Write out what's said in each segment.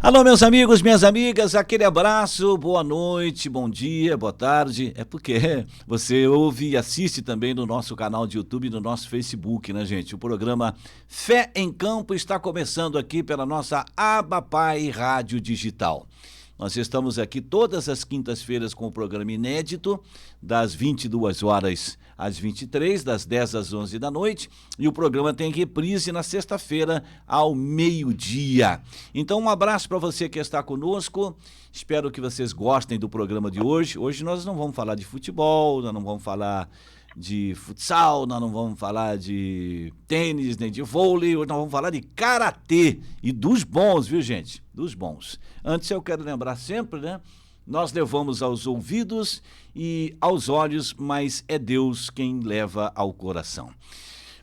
Alô, meus amigos, minhas amigas, aquele abraço, boa noite, bom dia, boa tarde. É porque você ouve e assiste também no nosso canal de YouTube e no nosso Facebook, né, gente? O programa Fé em Campo está começando aqui pela nossa Abapai Rádio Digital. Nós estamos aqui todas as quintas-feiras com o programa inédito, das 22 horas às 23, das 10 às 11 da noite, e o programa tem reprise na sexta-feira ao meio-dia. Então, um abraço para você que está conosco, espero que vocês gostem do programa de hoje. Hoje nós não vamos falar de futebol, nós não vamos falar de futsal, nós não vamos falar de tênis, nem de vôlei, hoje nós vamos falar de karatê, e dos bons, viu, gente? Dos bons. Antes eu quero lembrar sempre, né? Nós levamos aos ouvidos e aos olhos, mas é Deus quem leva ao coração.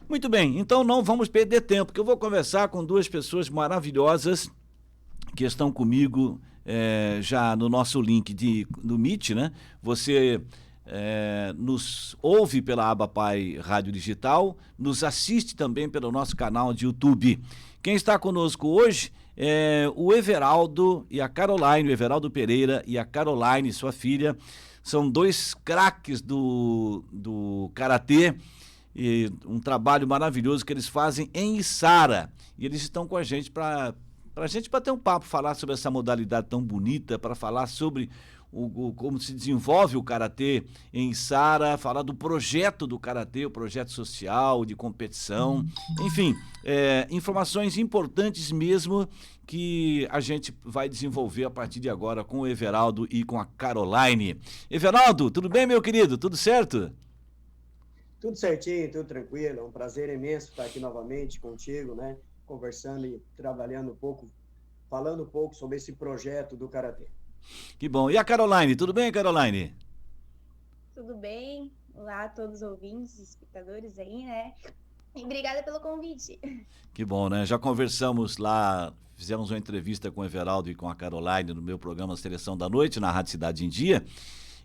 Muito bem, então não vamos perder tempo, porque eu vou conversar com duas pessoas maravilhosas que estão comigo já no nosso link do Meet, né? Você nos ouve pela Abapai Rádio Digital, nos assiste também pelo nosso canal de YouTube. Quem está conosco hoje é o Everaldo e a Caroline, o Everaldo Pereira e a Caroline, sua filha, são dois craques do Karatê, e um trabalho maravilhoso que eles fazem em Içara. E eles estão com a gente para a gente bater um papo, falar sobre essa modalidade tão bonita, para falar sobre como se desenvolve o Karatê em Içara, falar do projeto do Karatê, o projeto social, de competição, enfim, informações importantes mesmo que a gente vai desenvolver a partir de agora com o Everaldo e com a Caroline. Everaldo, tudo bem, meu querido? Tudo certo? Tudo certinho, tudo tranquilo. É um prazer imenso estar aqui novamente contigo, né? Conversando e trabalhando um pouco, falando um pouco sobre esse projeto do Karatê. Que bom. E a Caroline, tudo bem, Caroline? Tudo bem? Olá a todos os ouvintes, espectadores aí, né? E obrigada pelo convite. Que bom, né? Já conversamos lá, fizemos uma entrevista com o Everaldo e com a Caroline no meu programa Seleção da Noite, na Rádio Cidade em Dia.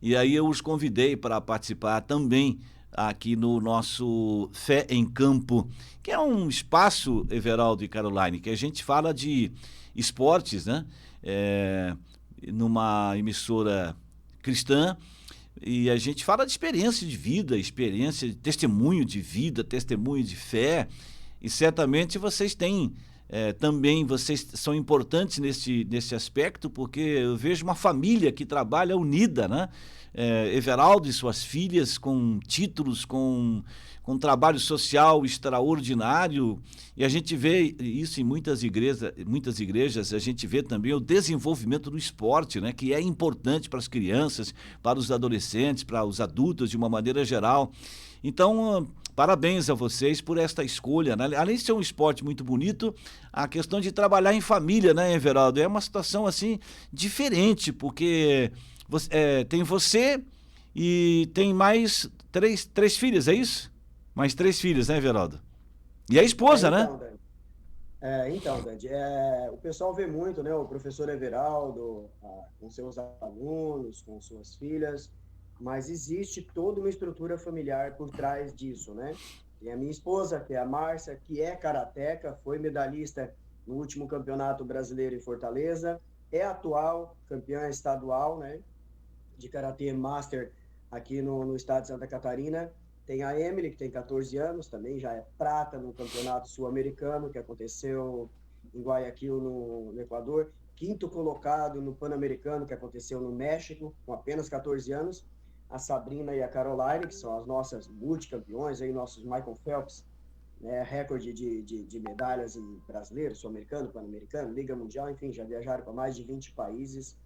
E aí eu os convidei para participar também aqui no nosso Fé em Campo, que é um espaço, Everaldo e Caroline, que a gente fala de esportes, né? Numa emissora cristã, e a gente fala de experiência de vida, experiência de testemunho de vida, testemunho de fé, e certamente vocês têm também, vocês são importantes nesse aspecto, porque eu vejo uma família que trabalha unida, né? Everaldo e suas filhas com títulos, com trabalho social extraordinário, e a gente vê isso em muitas igrejas, a gente vê também o desenvolvimento do esporte, né, que é importante para as crianças, para os adolescentes, para os adultos de uma maneira geral. Então, parabéns a vocês por esta escolha, né? Além de ser um esporte muito bonito, a questão de trabalhar em família, né, Everaldo, é uma situação assim diferente, porque tem você e tem mais três filhas, é isso? Mais três filhos, né, Everaldo? E a esposa, né? Dani. Dani, o pessoal vê muito, né? O professor Everaldo, com seus alunos, com suas filhas, mas existe toda uma estrutura familiar por trás disso, né? Tem a minha esposa, que é a Márcia, que é karateca, foi medalhista no último campeonato brasileiro em Fortaleza, é atual campeã estadual, né? De karatê master aqui no estado de Santa Catarina. Tem a Emily, que tem 14 anos, também já é prata no campeonato sul-americano, que aconteceu em Guayaquil, no Equador. Quinto colocado no Pan-Americano, que aconteceu no México, com apenas 14 anos. A Sabrina e a Caroline, que são as nossas multicampeões, aí, nossos Michael Phelps, né, recorde de medalhas em brasileiro, sul-americano, pan-americano, Liga Mundial, enfim, já viajaram para mais de 20 países.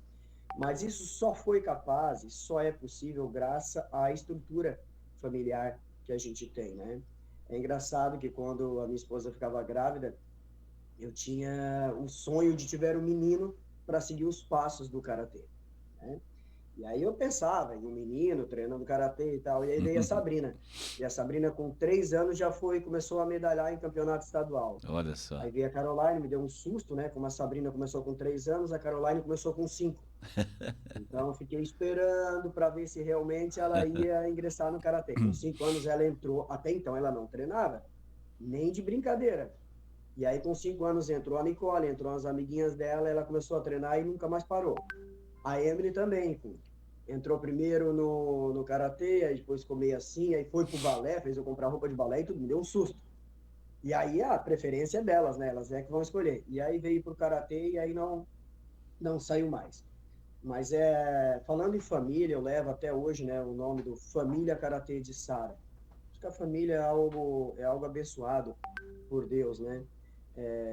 Mas isso só foi capaz, e só é possível graças à estrutura familiar que a gente tem, né? É engraçado que quando a minha esposa ficava grávida, eu tinha o sonho de tiver um menino para seguir os passos do karatê, né? E aí eu pensava em um menino treinando karatê e tal, e aí veio a Sabrina. E a Sabrina, com 3 anos, começou a medalhar em campeonato estadual. Olha só. Aí veio a Caroline, me deu um susto, né? Como a Sabrina começou com 3 anos, a Caroline começou com 5. Então eu fiquei esperando para ver se realmente ela ia ingressar no karatê. Com 5 anos ela entrou, até então ela não treinava, nem de brincadeira. E aí, com 5 anos, entrou a Nicole, entrou as amiguinhas dela, ela começou a treinar e nunca mais parou. A Emily também, entrou primeiro no karatê, aí depois ficou meio assim, aí foi pro balé, fez eu comprar roupa de balé e tudo, me deu um susto. E aí a preferência é delas, né? Elas é que vão escolher. E aí veio pro karatê e aí não saiu mais. Mas falando em família, eu levo até hoje, né, o nome do Família Karatê de Sara. Acho que a família é algo abençoado por Deus, né?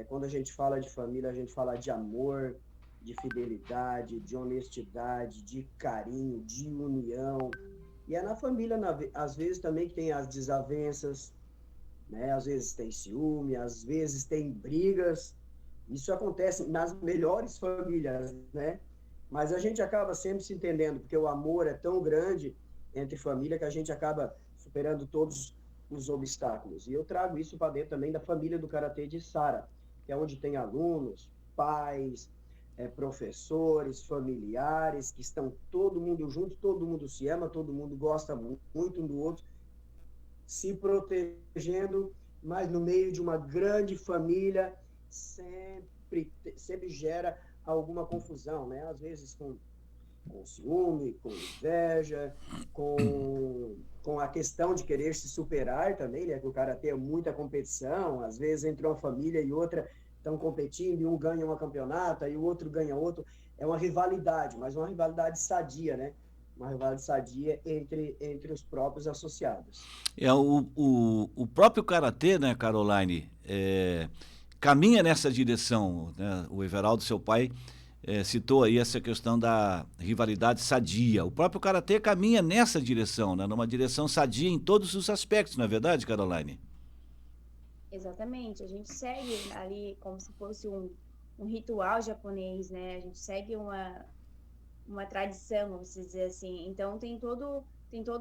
Quando a gente fala de família, a gente fala de amor, de fidelidade, de honestidade, de carinho, de união. E é na família, às vezes, também que tem as desavenças, né? Às vezes tem ciúme, às vezes tem brigas. Isso acontece nas melhores famílias, né? Mas a gente acaba sempre se entendendo, porque o amor é tão grande entre família que a gente acaba superando todos os obstáculos. E eu trago isso para dentro também da família do Karatê de Sara, que é onde tem alunos, pais, professores, familiares, que estão todo mundo junto, todo mundo se ama, todo mundo gosta muito um do outro, se protegendo, mas no meio de uma grande família sempre gera alguma confusão, né? Às vezes com ciúme, com inveja, com a questão de querer se superar também, né? Que o karatê é muita competição, às vezes entre uma família e outra estão competindo e um ganha uma campeonata e o outro ganha outro. É uma rivalidade, mas uma rivalidade sadia, né? Uma rivalidade sadia entre os próprios associados. O próprio karatê, né, Caroline, caminha nessa direção, né? O Everaldo, seu pai, citou aí essa questão da rivalidade sadia. O próprio karatê caminha nessa direção, né? Numa direção sadia em todos os aspectos, não é verdade, Caroline? Exatamente, a gente segue ali como se fosse um ritual japonês, né? A gente segue uma tradição, vamos dizer assim. Então tem todo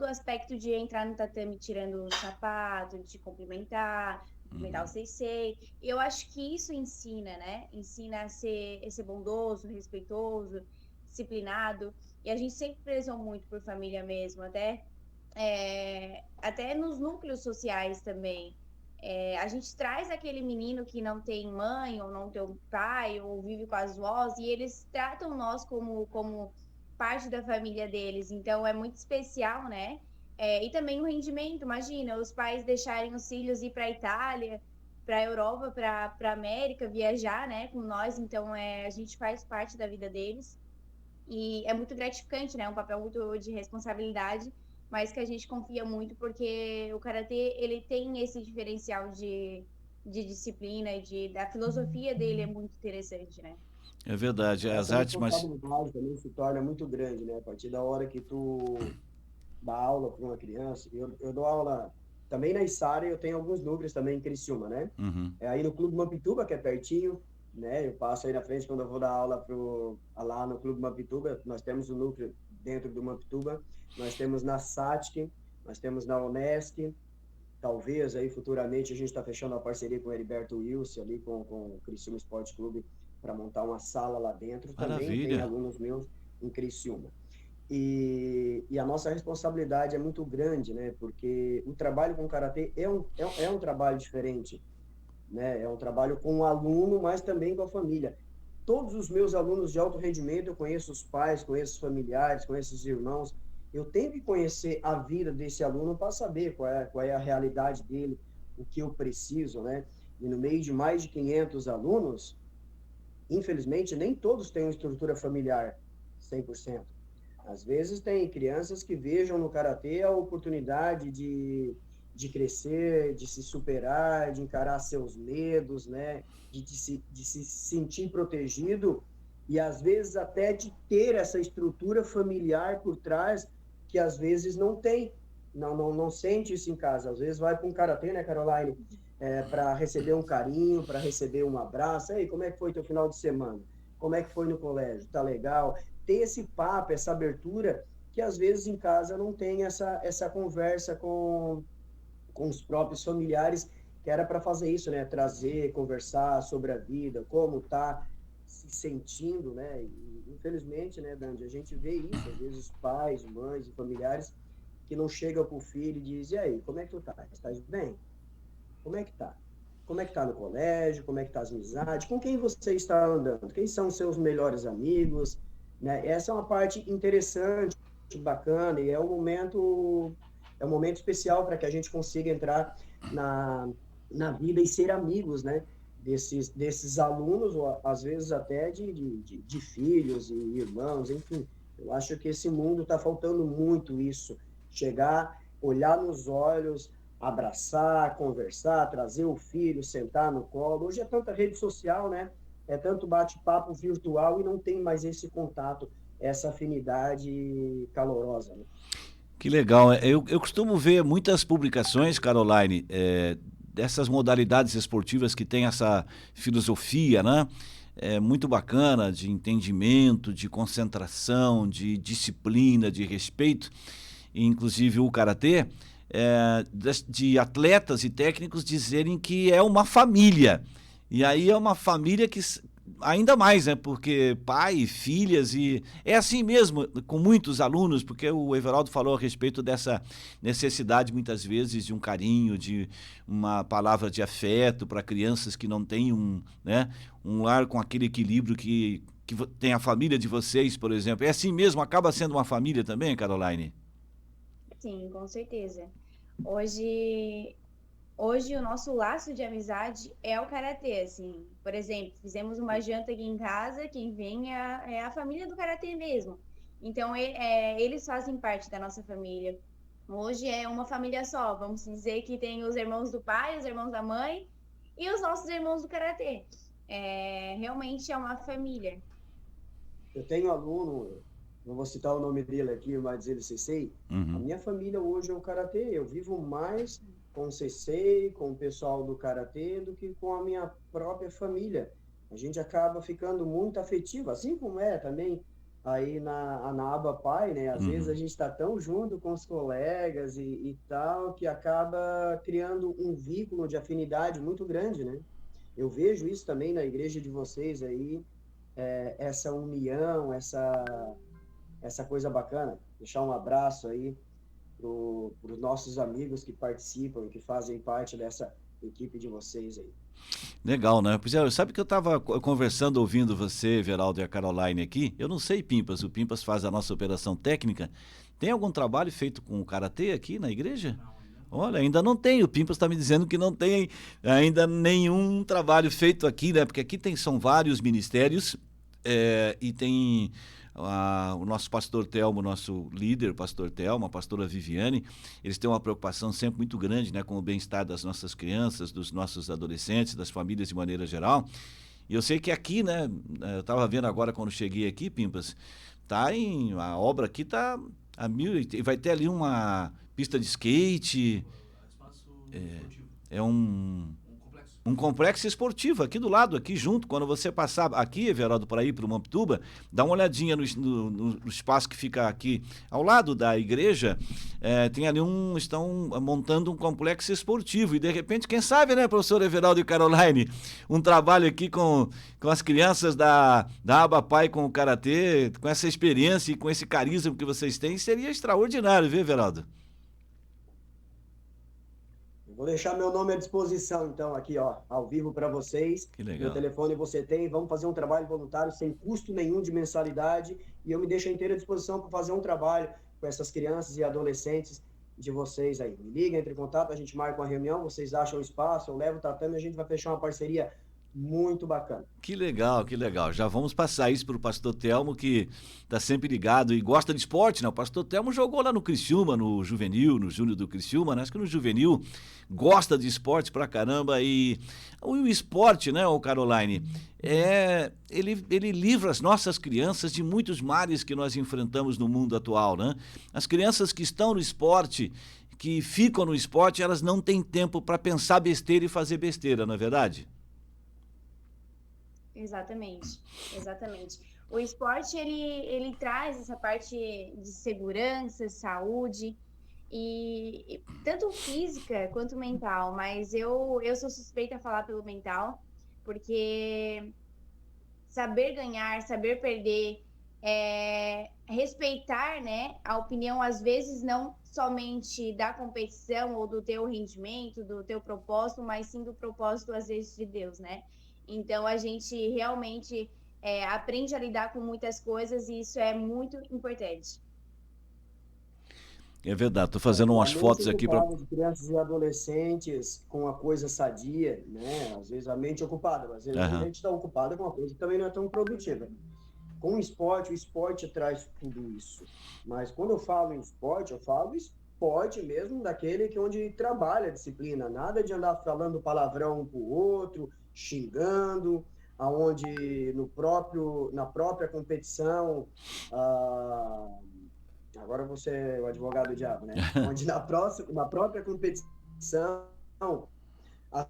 o aspecto de entrar no tatame tirando o sapato, de cumprimentar o sensei. E eu acho que isso ensina, né? Ensina a ser bondoso, respeitoso, disciplinado. E a gente sempre prezou muito por família mesmo, até nos núcleos sociais também. A gente traz aquele menino que não tem mãe, ou não tem um pai, ou vive com as vós, e eles tratam nós como parte da família deles. Então é muito especial, né? E também o rendimento, imagina, os pais deixarem os filhos ir para a Itália, para a Europa, para a América, viajar, né, com nós. Então a gente faz parte da vida deles. E é muito gratificante, né? Um papel muito de responsabilidade, mas que a gente confia muito porque o karatê ele tem esse diferencial de disciplina e da filosofia dele é muito interessante, né? É verdade, as Essa artes mais... responsabilidade também se torna muito grande, né? A partir da hora que tu dá aula para uma criança, eu dou aula também na Içara, eu tenho alguns núcleos também em Criciúma, né? Uhum. Aí no Clube Mampituba, que é pertinho, né? Eu passo aí na frente quando eu vou dar aula lá no Clube Mampituba, nós temos um núcleo dentro do Mampituba, nós temos na SATIC, nós temos na Unesc, talvez aí futuramente a gente está fechando uma parceria com o Heriberto Wilson ali com o Criciúma Esporte Clube para montar uma sala lá dentro. Também tem Maravilha. alunos meus em Criciúma. E a nossa responsabilidade é muito grande, né? Porque o trabalho com karatê é um trabalho diferente, né? É um trabalho com o aluno, mas também com a família. Todos os meus alunos de alto rendimento, eu conheço os pais, conheço os familiares, conheço os irmãos. Eu tenho que conhecer a vida desse aluno para saber qual é a realidade dele, o que eu preciso, né? E no meio de mais de 500 alunos, infelizmente, nem todos têm uma estrutura familiar 100%. Às vezes tem crianças que vejam no karatê a oportunidade de crescer, de se superar, de encarar seus medos, né? De se sentir protegido e às vezes até de ter essa estrutura familiar por trás que às vezes não tem, não sente isso em casa. Às vezes vai para um karatê, né, Caroline, para receber um carinho, para receber um abraço. Ei, como é que foi teu final de semana? Como é que foi no colégio? Tá legal? Ter esse papo, essa abertura, que às vezes em casa não tem essa conversa com os próprios familiares, que era para fazer isso, né? Trazer, conversar sobre a vida, como tá se sentindo, né? E, infelizmente, né, Dandy, a gente vê isso, às vezes pais, mães e familiares que não chegam para o filho e dizem, e aí, como é que tu tá? Estás bem? Como é que tá? como é que está no colégio, como é que está as amizades, com quem você está andando, quem são os seus melhores amigos, né? Essa é uma parte interessante, bacana, e é um momento especial para que a gente consiga entrar na vida e ser amigos, né? Desses alunos, ou às vezes até de filhos e irmãos, enfim. Eu acho que esse mundo está faltando muito isso, chegar, olhar nos olhos, abraçar, conversar, trazer o filho, sentar no colo. Hoje é tanta rede social, né? É tanto bate-papo virtual e não tem mais esse contato, essa afinidade calorosa, né? Que legal. Eu costumo ver muitas publicações, Caroline, dessas modalidades esportivas que tem essa filosofia, né? É muito bacana, de entendimento, de concentração, de disciplina, de respeito, inclusive o karatê, de atletas e técnicos dizerem que é uma família. E aí é uma família que ainda mais, né? Porque pai, filhas e é assim mesmo com muitos alunos, porque o Everaldo falou a respeito dessa necessidade muitas vezes de um carinho, de uma palavra de afeto para crianças que não têm né, um lar com aquele equilíbrio que tem a família de vocês, por exemplo. É assim mesmo, acaba sendo uma família também, Caroline? Sim, com certeza. Hoje, hoje o nosso laço de amizade é o karatê, assim. Por exemplo, fizemos uma janta aqui em casa, quem vem é a família do karatê mesmo. Então, eles fazem parte da nossa família. Hoje é uma família só, vamos dizer que tem os irmãos do pai, os irmãos da mãe e os nossos irmãos do karatê. Realmente é uma família. Eu tenho aluno, não vou citar o nome dele aqui, mas ele Sensei. A Uhum. minha família hoje é o karatê. Eu vivo mais com o Sensei, com o pessoal do karatê, do que com a minha própria família. A gente acaba ficando muito afetivo, assim como é também aí na aba pai, né? Às vezes a Uhum. gente está tão junto com os colegas e tal, que acaba criando um vínculo de afinidade muito grande, né? Eu vejo isso também na igreja de vocês aí, essa união, essa coisa bacana. Deixar um abraço aí para os nossos amigos que participam, que fazem parte dessa equipe de vocês aí. Legal, né? Pois é, sabe que eu estava conversando, ouvindo você, Veraldo e a Caroline aqui. Eu não sei, Pimpas, o Pimpas faz a nossa operação técnica. Tem algum trabalho feito com o karatê aqui na igreja? Olha, ainda não tem. O Pimpas está me dizendo que não tem ainda nenhum trabalho feito aqui, né? Porque aqui são vários ministérios e tem o nosso pastor Telmo, nosso líder, pastor Telmo, a pastora Viviane, eles têm uma preocupação sempre muito grande, né, com o bem-estar das nossas crianças, dos nossos adolescentes, das famílias de maneira geral. E eu sei que aqui, né, eu estava vendo agora quando cheguei aqui, Pimpas, a obra aqui tá a mil, e vai ter ali uma pista de skate, é um complexo esportivo aqui do lado, aqui junto. Quando você passar aqui, Everaldo, para ir para o Mamptuba, dá uma olhadinha no espaço que fica aqui ao lado da igreja. Tem ali estão montando um complexo esportivo. E de repente, quem sabe, né, professor Everaldo e Caroline, um trabalho aqui com as crianças da Aba Pai com o Karatê, com essa experiência e com esse carisma que vocês têm, seria extraordinário, viu, Everaldo? Vou deixar meu nome à disposição, então, aqui, ó, ao vivo para vocês. Que Meu legal. telefone você tem. Vamos fazer um trabalho voluntário sem custo nenhum de mensalidade. E eu me deixo à inteira disposição para fazer um trabalho com essas crianças e adolescentes de vocês aí. Me liga, entre em contato, a gente marca uma reunião, vocês acham espaço, eu levo o tatame e a gente vai fechar uma parceria muito bacana. Que legal, que legal. Já vamos passar isso para o pastor Telmo, que está sempre ligado e gosta de esporte, né? O pastor Telmo jogou lá no Criciúma, no Juvenil, no Júnior do Criciúma, né? Acho que no Juvenil gosta de esporte pra caramba. E o esporte, né, o Caroline, ele livra as nossas crianças de muitos males que nós enfrentamos no mundo atual, né? As crianças que estão no esporte, que ficam no esporte, elas não têm tempo para pensar besteira e fazer besteira, não é verdade? Exatamente, exatamente. O esporte, ele traz essa parte de segurança, saúde, e tanto física quanto mental, mas eu sou suspeita a falar pelo mental, porque saber ganhar, saber perder, respeitar, né, a opinião, às vezes, não somente da competição ou do teu rendimento, do teu propósito, mas sim do propósito, às vezes, de Deus, né? Então, a gente realmente aprende a lidar com muitas coisas e isso é muito importante. É verdade, estou fazendo E a umas mente fotos aqui para... ocupada de crianças e adolescentes com a coisa sadia, né? Às vezes a mente ocupada, mas às vezes a gente está ocupada com uma coisa que também não é tão produtiva. Com o esporte traz tudo isso. Mas quando eu falo em esporte, eu falo esporte mesmo daquele que onde trabalha a disciplina. Nada de andar falando palavrão um para o outro, xingando, aonde na própria competição, agora você é o advogado do diabo, né? Onde na própria competição a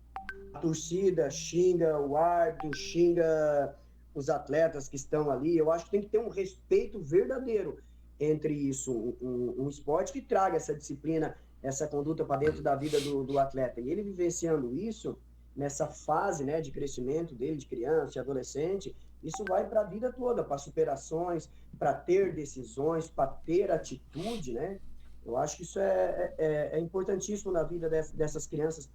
torcida xinga o árbitro, xinga os atletas que estão ali. Eu acho que tem que ter um respeito verdadeiro entre isso, um esporte que traga essa disciplina, essa conduta para dentro da vida do atleta. E ele vivenciando isso, nessa fase, né, de crescimento dele, de criança, de adolescente, isso vai para a vida toda, para superações, para ter decisões, para ter atitude, né? Eu acho que isso é importantíssimo na vida dessas crianças,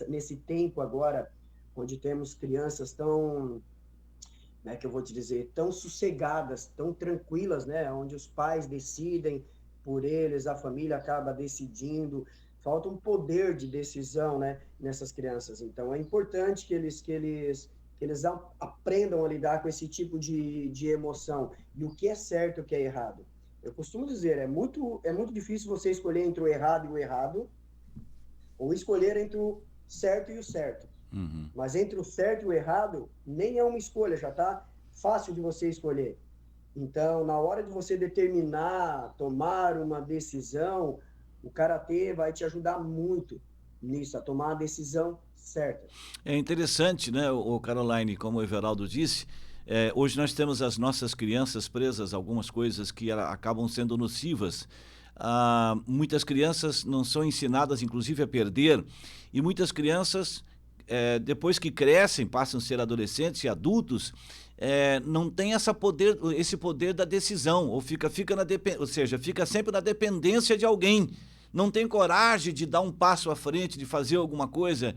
nesse tempo agora, onde temos crianças tão, né, que eu vou te dizer, tão sossegadas, tão tranquilas, né, onde os pais decidem por eles, a família acaba decidindo, falta um poder de decisão, né, nessas crianças. Então, é importante que eles aprendam a lidar com esse tipo de emoção, e o que é certo e o que é errado. Eu costumo dizer, é muito difícil você escolher entre o errado e o errado, ou escolher entre o certo e o certo. Uhum. Mas entre o certo e o errado, nem é uma escolha, já está fácil de você escolher. Então, na hora de você determinar, tomar uma decisão, o Karatê vai te ajudar muito nisso, a tomar a decisão certa. É interessante, né, o Caroline, como o Everaldo disse, hoje nós temos as nossas crianças presas a algumas coisas que acabam sendo nocivas. Muitas crianças não são ensinadas, inclusive, a perder, e muitas crianças, depois que crescem, passam a ser adolescentes e adultos, não tem esse poder da decisão, ou fica sempre na dependência de alguém. Não tem coragem de dar um passo à frente, de fazer alguma coisa,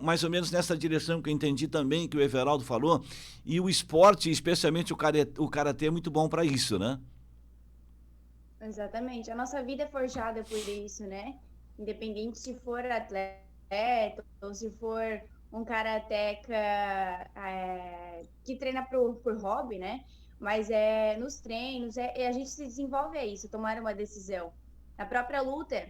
mais ou menos nessa direção que eu entendi também, que o Everaldo falou. E o esporte, especialmente o karatê, é muito bom para isso, né? Exatamente. A nossa vida é forjada por isso, né? Independente se for atleta ou se for um karateca que treina por hobby, né? Mas nos treinos, a gente se desenvolve a isso, tomar uma decisão. Na própria luta,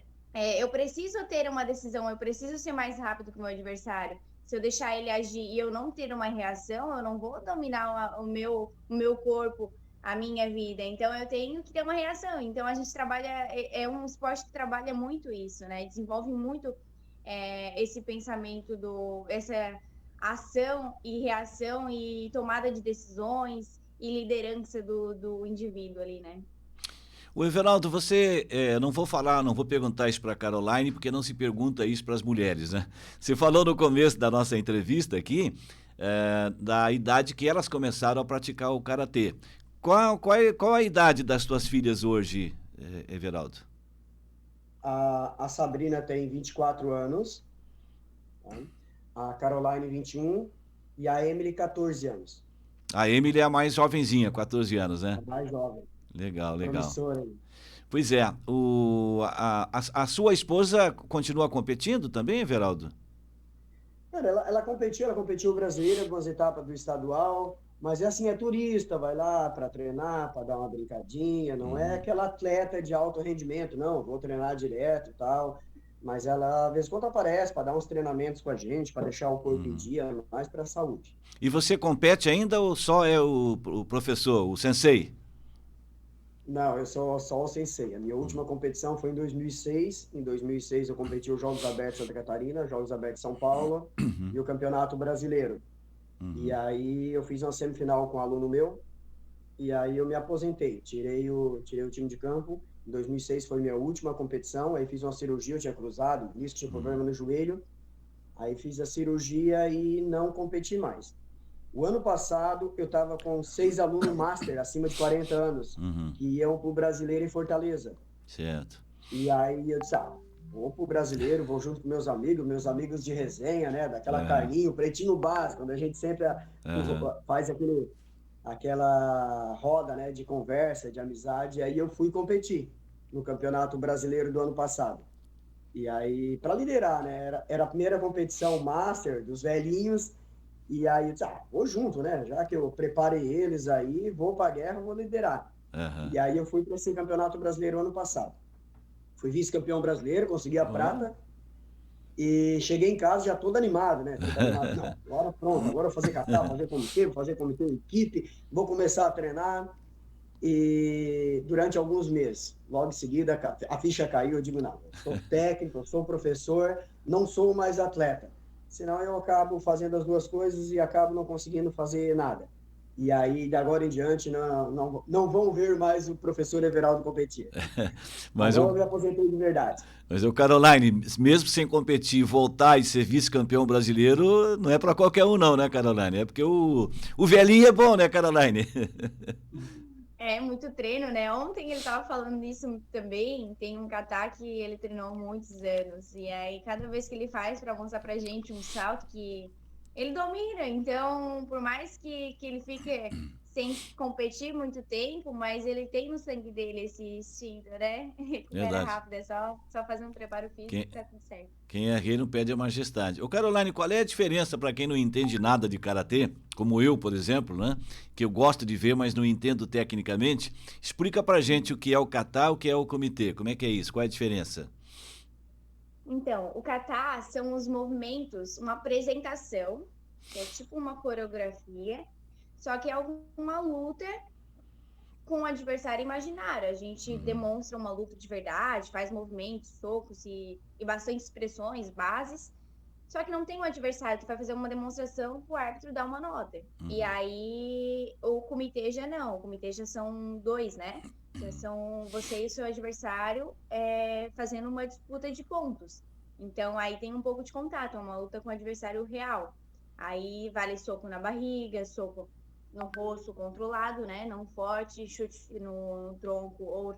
eu preciso ter uma decisão, eu preciso ser mais rápido que o meu adversário. Se eu deixar ele agir e eu não ter uma reação, eu não vou dominar o meu corpo, a minha vida. Então, eu tenho que ter uma reação. Então, a gente trabalha, é um esporte que trabalha muito isso, né? Desenvolve muito esse pensamento, essa ação e reação e tomada de decisões e liderança do indivíduo ali, né? O Everaldo, você, não vou perguntar isso para a Caroline, porque não se pergunta isso para as mulheres, né? Você falou no começo da nossa entrevista aqui, da idade que elas começaram a praticar o karatê. Qual a idade das tuas filhas hoje, Everaldo? A Sabrina tem 24 anos, tá? A Caroline 21 e a Emily 14 anos. A Emily é a mais jovenzinha, 14 anos, né? A mais jovem. Legal. Promissora. Pois é, a sua esposa continua competindo também, Everaldo? Cara, ela competiu brasileira, algumas etapas do estadual, mas é turista, vai lá para treinar, para dar uma brincadinha, não é aquela atleta de alto rendimento, não, vou treinar direto e tal, mas ela, às vezes, quando aparece, para dar uns treinamentos com a gente, para deixar o corpo em dia, mais para a saúde. E você compete ainda ou só é o professor, o sensei? Não, eu sou só o sensei. A minha última competição foi em 2006. Em 2006 eu competi os Jogos Abertos Santa Catarina, Jogos Abertos São Paulo e o Campeonato Brasileiro. E aí eu fiz uma semifinal com um aluno meu e aí eu me aposentei. Tirei o time de campo. Em 2006 foi minha última competição. Aí fiz uma cirurgia, eu tinha cruzado, tinha problema no joelho. Aí fiz a cirurgia e não competi mais. O ano passado, eu estava com 6 alunos master, acima de 40 anos, que iam para o Brasileiro em Fortaleza. Certo. E aí eu disse, vou pro Brasileiro, vou junto com meus amigos de resenha, né? Daquela carninha, o pretinho básico, quando a gente sempre faz aquela roda, né? De conversa, de amizade. E aí eu fui competir no Campeonato Brasileiro do ano passado. E aí, para liderar, né? Era a primeira competição master dos velhinhos. E aí eu disse, vou junto, né? Já que eu preparei eles aí, vou para a guerra, vou liderar. E aí eu fui para esse Campeonato Brasileiro ano passado. Fui vice-campeão brasileiro, consegui a prata e cheguei em casa já todo animado, né? Todo animado. Não, agora pronto, agora eu vou fazer kata, fazer comitê, equipe, vou começar a treinar. E durante alguns meses, logo em seguida, a ficha caiu, eu digo, não, eu sou técnico, eu sou professor, não sou mais atleta. Senão eu acabo fazendo as duas coisas e acabo não conseguindo fazer nada. E aí, de agora em diante, não vão ver mais o professor Everaldo competir. Mas agora eu me aposentei de verdade. Mas, Caroline, mesmo sem competir, voltar e ser vice-campeão brasileiro, não é para qualquer um não, né, Caroline? É porque o velhinho é bom, né, Caroline? É muito treino, né? Ontem ele tava falando disso também. Tem um kata que ele treinou muitos anos. E aí, cada vez que ele faz para mostrar pra gente um salto que ele domina. Então, por mais que ele fique sem competir muito tempo, mas ele tem no sangue dele esse instinto, né? Recupera rápido, é só fazer um preparo físico e tá tudo certo. Quem é rei não perde a majestade. Ô Caroline, qual é a diferença para quem não entende nada de karatê, como eu, por exemplo, né? Que eu gosto de ver, mas não entendo tecnicamente. Explica pra gente o que é o kata, o que é o comitê. Como é que é isso? Qual é a diferença? Então, o kata são os movimentos, uma apresentação, que é tipo uma coreografia, só que é uma luta com o adversário imaginário. A gente demonstra uma luta de verdade, faz movimentos, socos e bastante expressões, bases, só que não tem um adversário que vai fazer uma demonstração para o árbitro dar uma nota. E aí, o comitê já não. O comitê já são dois, né? Já são você e o seu adversário fazendo uma disputa de pontos. Então, aí tem um pouco de contato, é uma luta com o adversário real. Aí vale soco na barriga, soco no rosto controlado, né? Não forte, chute no tronco ou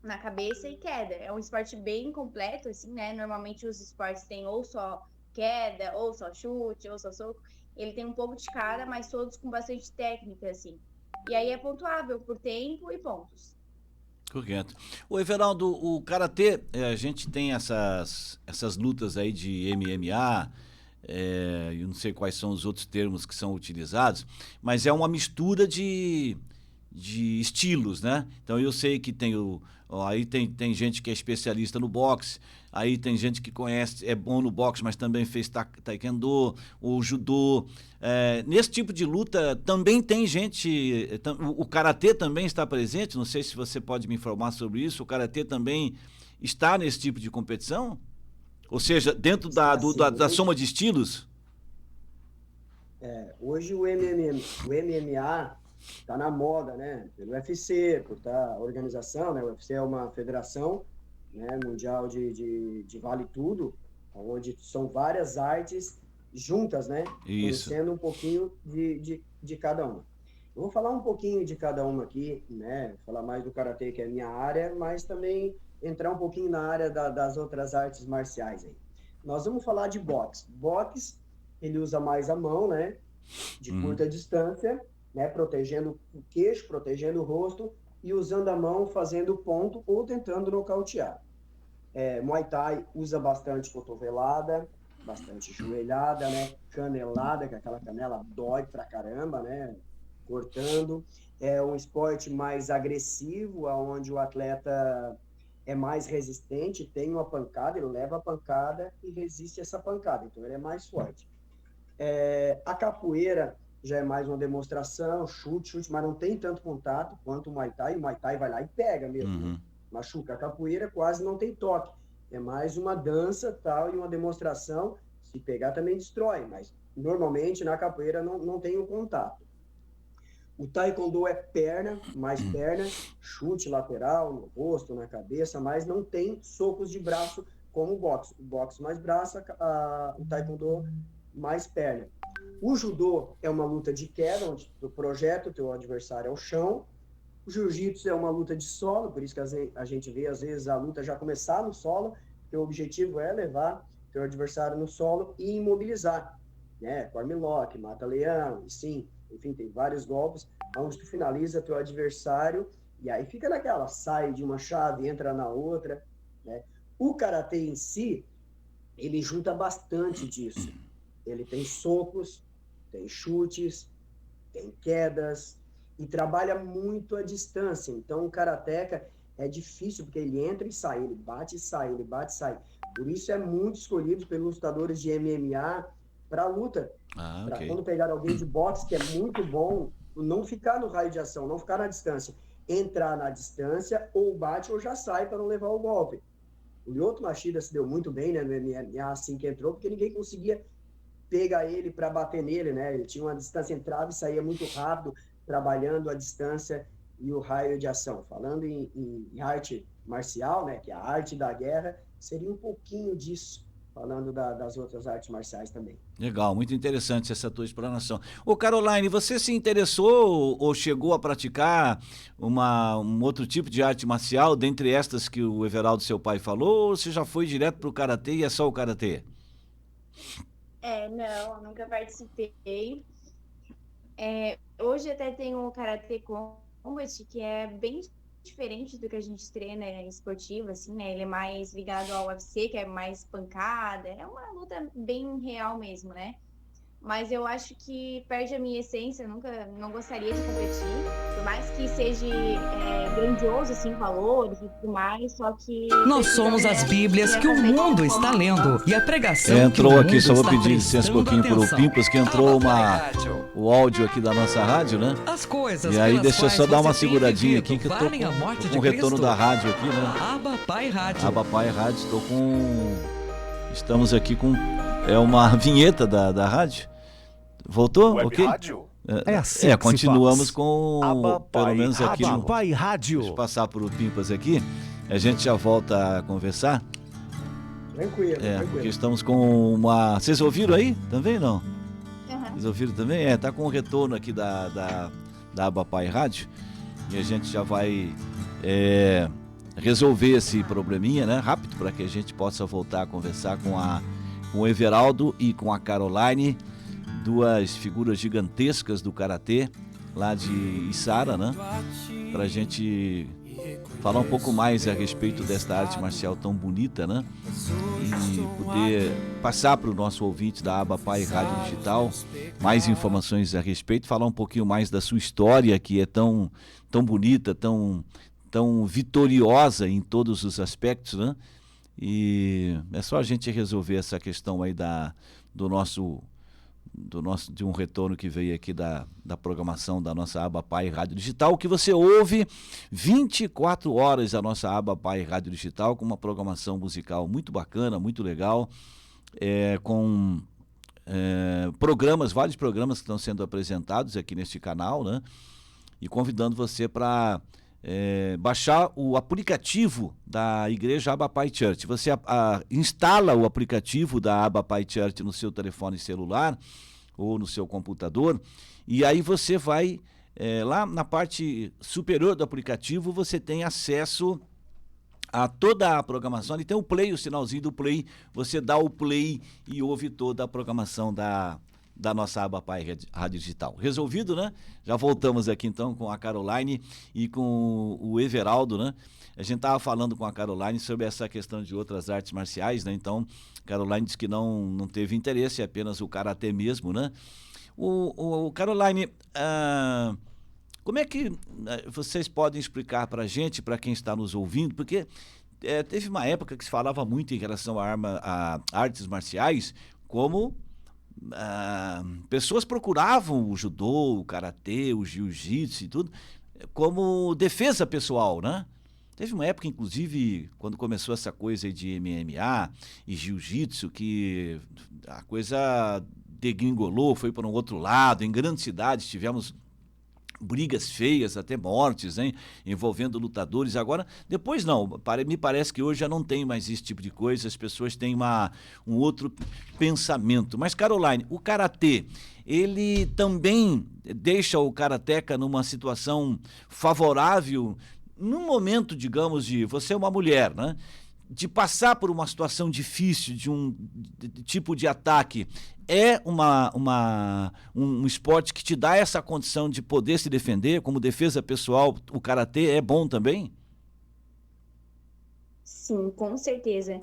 na cabeça e queda. É um esporte bem completo, assim, né? Normalmente os esportes têm ou só queda, ou só chute, ou só soco. Ele tem um pouco de cada, mas todos com bastante técnica, assim. E aí é pontuável por tempo e pontos. Correto. O Everaldo, o karatê, a gente tem essas lutas aí de MMA, eu não sei quais são os outros termos que são utilizados, mas é uma mistura de estilos, né? Então eu sei que aí tem gente que é especialista no boxe, aí tem gente que conhece, é bom no boxe, mas também fez taekwondo, ou judô. Nesse tipo de luta também tem gente, o karatê também está presente, não sei se você pode me informar sobre isso, o karatê também está nesse tipo de competição? Ou seja, dentro da soma de estilos? Hoje o MMA está na moda, né? Pelo UFC, a organização, né? O UFC é uma federação, né, mundial de vale tudo, onde são várias artes juntas, né? Isso. Conhecendo um pouquinho de cada uma. Eu vou falar um pouquinho de cada uma aqui, né? Vou falar mais do karatê, que é a minha área, mas também entrar um pouquinho na área das outras artes marciais aí. Nós vamos falar de boxe. Boxe, ele usa mais a mão, né? De curta distância, né? Protegendo o queixo, protegendo o rosto e usando a mão, fazendo ponto ou tentando nocautear. Muay Thai usa bastante cotovelada, bastante joelhada, né? Canelada, que aquela canela dói pra caramba, né? Cortando. É um esporte mais agressivo, onde o atleta é mais resistente, tem uma pancada, ele leva a pancada e resiste essa pancada, então ele é mais forte. A capoeira já é mais uma demonstração, chute, mas não tem tanto contato quanto o Muay Thai. O Muay Thai vai lá e pega mesmo, né? Machuca. A capoeira quase não tem toque, é mais uma dança tal e uma demonstração. Se pegar também destrói, mas normalmente na capoeira não tem o contato. O taekwondo é mais perna, chute lateral, no rosto, na cabeça, mas não tem socos de braço como o boxe. O boxe mais braço, o taekwondo mais perna. O judô é uma luta de queda, onde tu projeta o teu adversário ao chão. O jiu-jitsu é uma luta de solo, por isso que a gente vê, às vezes, a luta já começar no solo, porque o objetivo é levar o teu adversário no solo e imobilizar, né? Cormlock, mata-leão, sim, enfim, tem vários golpes, onde tu finaliza teu adversário, e aí fica naquela, sai de uma chave, entra na outra, né? O karatê em si, ele junta bastante disso. Ele tem socos, tem chutes, tem quedas, e trabalha muito a distância. Então, o karateca é difícil, porque ele entra e sai, ele bate e sai, ele bate e sai. Por isso é muito escolhido pelos lutadores de MMA para luta. Para ok. quando pegar alguém de boxe, que é muito bom, não ficar no raio de ação, não ficar na distância. Entrar na distância, ou bate ou já sai para não levar o golpe. O Lyoto Machida se deu muito bem, né, no MMA assim que entrou, porque ninguém conseguia pegar ele para bater nele, né? Ele tinha uma distância, entrava e saía muito rápido, trabalhando a distância e o raio de ação. Falando em arte marcial, né, que é a arte da guerra, seria um pouquinho disso, falando das outras artes marciais também. Legal, muito interessante essa tua explanação. Ô Caroline, você se interessou ou chegou a praticar um outro tipo de arte marcial, dentre estas que o Everaldo, seu pai, falou, ou você já foi direto pro karatê e é só o karatê? Não, eu nunca participei. Hoje até tem o Karate Combat, que é bem diferente do que a gente treina esportivo, assim, né? Ele é mais ligado ao UFC, que é mais pancada. É uma luta bem real mesmo, né? Mas eu acho que perde a minha essência, eu não gostaria de competir, por mais que seja grandioso, assim, valores e tudo mais, só que... Nós somos as Bíblias que o mundo está lendo e a pregação entrou que o aqui, mundo só vou está pedir licença um pouquinho pro atenção. Pimpas, que entrou o áudio aqui da nossa rádio, né? As coisas E aí pelas deixa eu só quais dar uma você tem seguradinha vivido aqui, que eu tô valem a morte com de o retorno Cristo. da rádio aqui, né? Aba Pai Rádio. Aba Pai Rádio, estamos aqui com uma vinheta da rádio. Voltou? Web Ok? Rádio? É assim que se continuamos faz. com, Aba pelo Pai menos aqui Rádio. no... Aba Pai Rádio. Deixa eu passar pro Pimpas aqui, a gente já volta a conversar. Tranquilo, Porque tranquilo. estamos com uma... Vocês ouviram aí? Também não? Uhum. Vocês ouviram também? Tá com o retorno aqui da Aba Pai Rádio, e a gente já vai resolver esse probleminha, né? Rápido, para que a gente possa voltar a conversar com o Everaldo e com a Caroline, duas figuras gigantescas do karatê lá de Içara, né? Pra gente falar um pouco mais a respeito desta arte marcial tão bonita, né? E poder passar para o nosso ouvinte da Aba Pai Rádio Digital mais informações a respeito, falar um pouquinho mais da sua história, que é tão bonita, tão vitoriosa em todos os aspectos, né? E é só a gente resolver essa questão aí de um retorno que veio aqui da programação da nossa Aba Pai Rádio Digital, que você ouve 24 horas a nossa Aba Pai Rádio Digital, com uma programação musical muito bacana, muito legal, com vários programas que estão sendo apresentados aqui neste canal, né? E convidando você para baixar o aplicativo da Igreja Aba Pai Church. Você instala o aplicativo da Aba Pai Church no seu telefone celular ou no seu computador, e aí você vai lá na parte superior do aplicativo, você tem acesso a toda a programação. Ali tem o play, o sinalzinho do play, você dá o play e ouve toda a programação da nossa Aba Pai Rádio Digital. Resolvido, né? Já voltamos aqui então com a Caroline e com o Everaldo, né? A gente estava falando com a Caroline sobre essa questão de outras artes marciais, né? Então, a Caroline disse que não teve interesse, é apenas o karatê mesmo, né? O Caroline, como é que vocês podem explicar para a gente, para quem está nos ouvindo, porque teve uma época que se falava muito em relação a artes marciais, como pessoas procuravam o judô, o karatê, o jiu-jitsu e tudo, como defesa pessoal, né? Teve uma época, inclusive, quando começou essa coisa de MMA e jiu-jitsu, que a coisa degringolou, foi para um outro lado. Em grandes cidades tivemos brigas feias, até mortes, hein, envolvendo lutadores. Agora, depois não, me parece que hoje já não tem mais esse tipo de coisa, as pessoas têm um outro pensamento. Mas, Caroline, o karatê, ele também deixa o karateca numa situação favorável, num momento, digamos, de você é uma mulher, né? De passar por uma situação difícil, de tipo de ataque, é um esporte que te dá essa condição de poder se defender, como defesa pessoal, o karatê é bom também? Sim, com certeza.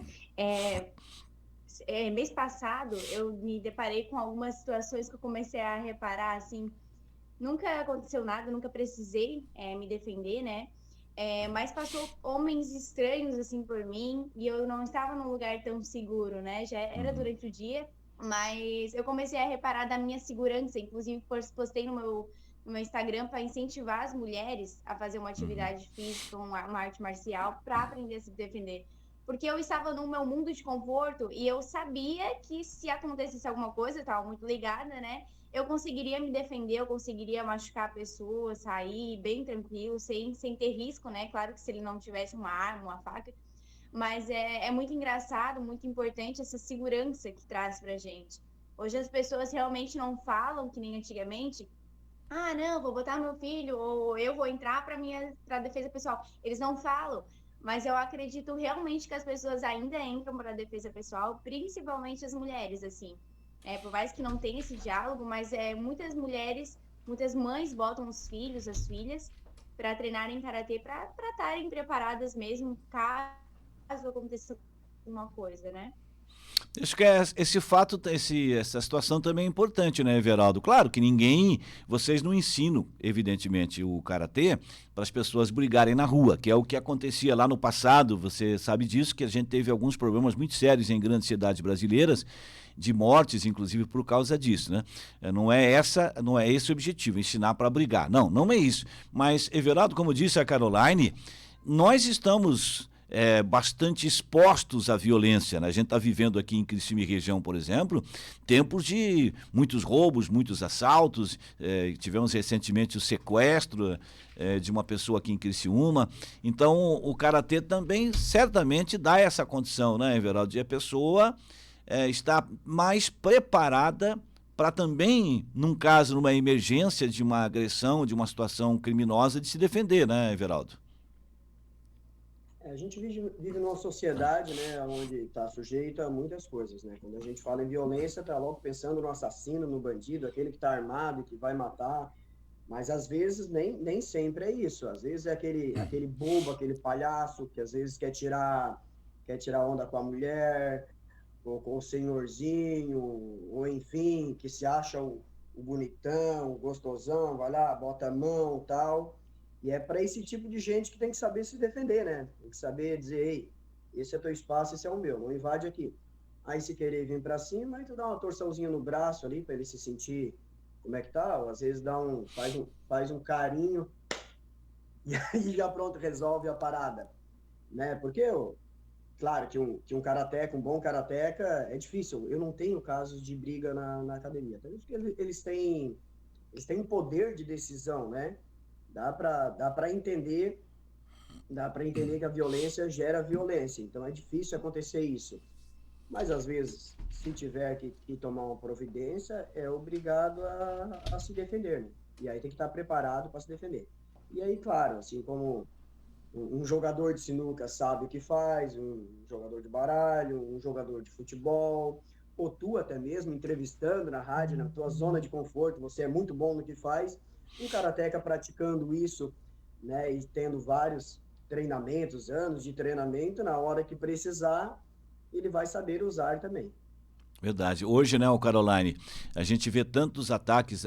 Mês passado, eu me deparei com algumas situações que eu comecei a reparar, assim, nunca aconteceu nada, nunca precisei me defender, né? Mas passou homens estranhos, assim, por mim, e eu não estava num lugar tão seguro, né? Já era durante o dia, mas eu comecei a reparar da minha segurança, inclusive postei no meu Instagram para incentivar as mulheres a fazer uma atividade física, uma arte marcial, para aprender a se defender. Porque eu estava no meu mundo de conforto e eu sabia que se acontecesse alguma coisa, eu estava muito ligada, né? Eu conseguiria me defender, eu conseguiria machucar a pessoa, sair bem tranquilo, sem ter risco, né? Claro que se ele não tivesse uma arma, uma faca. Mas é muito engraçado, muito importante essa segurança que traz pra gente. Hoje as pessoas realmente não falam, que nem antigamente, ah, não, vou botar meu filho, ou eu vou entrar para defesa pessoal. Eles não falam, mas eu acredito realmente que as pessoas ainda entram para defesa pessoal, principalmente as mulheres, assim. Por mais que não tenha esse diálogo, mas muitas mulheres, muitas mães botam os filhos, as filhas, para treinarem karatê, para estarem preparadas mesmo, caso aconteça alguma coisa, né? Acho que esse fato, essa situação também é importante, né, Everaldo? Claro que vocês não ensinam, evidentemente, o karatê para as pessoas brigarem na rua, que é o que acontecia lá no passado. Você sabe disso, que a gente teve alguns problemas muito sérios em grandes cidades brasileiras, de mortes, inclusive, por causa disso, né? Não é esse o objetivo, ensinar para brigar. Não é isso. Mas, Everaldo, como disse a Caroline, nós estamos bastante expostos à violência, né? A gente está vivendo aqui em Criciúma e região, por exemplo, tempos de muitos roubos, muitos assaltos, tivemos recentemente o sequestro de uma pessoa aqui em Criciúma. Então, o karatê também certamente dá essa condição, né, Everaldo, de a pessoa estar mais preparada para também, num caso, numa emergência de uma agressão, de uma situação criminosa, de se defender, né, Everaldo? A gente vive numa sociedade, né, onde está sujeito a muitas coisas, né? Quando a gente fala em violência, está logo pensando no assassino, no bandido, aquele que está armado e que vai matar. Mas às vezes nem sempre é isso. Às vezes é aquele bobo, aquele palhaço que às vezes quer tirar onda com a mulher, ou com o senhorzinho, ou enfim, que se acha o bonitão, o gostosão, vai lá, bota a mão, tal. E é para esse tipo de gente que tem que saber se defender, né? Tem que saber dizer, ei, esse é teu espaço, esse é o meu, não invade aqui. Aí se querer vir para cima, aí tu dá uma torçãozinha no braço ali para ele se sentir como é que tá, ou às vezes faz um carinho e aí já pronto, resolve a parada, né? Porque, claro, que um karateca, um bom karateca é difícil. Eu não tenho casos de briga na academia, porque eles têm um poder de decisão, né? Dá para entender que a violência gera violência, então é difícil acontecer isso. Mas, às vezes, se tiver que tomar uma providência, é obrigado a se defender, né? E aí tem que estar preparado para se defender. E aí, claro, assim como um jogador de sinuca sabe o que faz, um jogador de baralho, um jogador de futebol, ou tu até mesmo entrevistando na rádio, na tua zona de conforto, você é muito bom no que faz, um karateca praticando isso, né, e tendo vários treinamentos, anos de treinamento, na hora que precisar, ele vai saber usar também. Verdade. Hoje, né, Caroline, a gente vê tantos ataques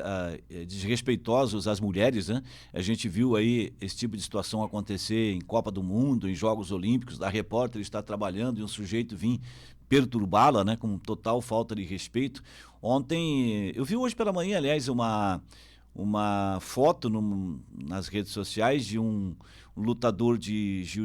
desrespeitosos às mulheres, né? A gente viu aí esse tipo de situação acontecer em Copa do Mundo, em Jogos Olímpicos, a repórter está trabalhando e um sujeito vir perturbá-la, né, com total falta de respeito. Ontem, eu vi hoje pela manhã, aliás, uma foto nas redes sociais de um lutador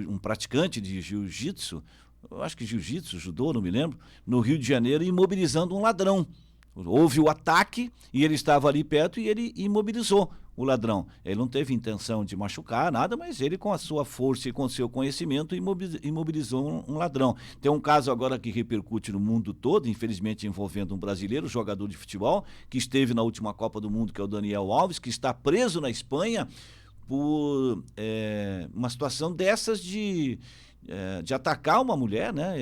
um praticante de jiu-jitsu, eu acho que jiu-jitsu, judô, não me lembro, no Rio de Janeiro, imobilizando um ladrão. Houve o ataque e ele estava ali perto e ele imobilizou o ladrão. Ele não teve intenção de machucar nada, mas ele, com a sua força e com o seu conhecimento, imobilizou um ladrão. Tem um caso agora que repercute no mundo todo, infelizmente envolvendo um brasileiro, jogador de futebol, que esteve na última Copa do Mundo, que é o Daniel Alves, que está preso na Espanha por uma situação dessas de atacar uma mulher, né?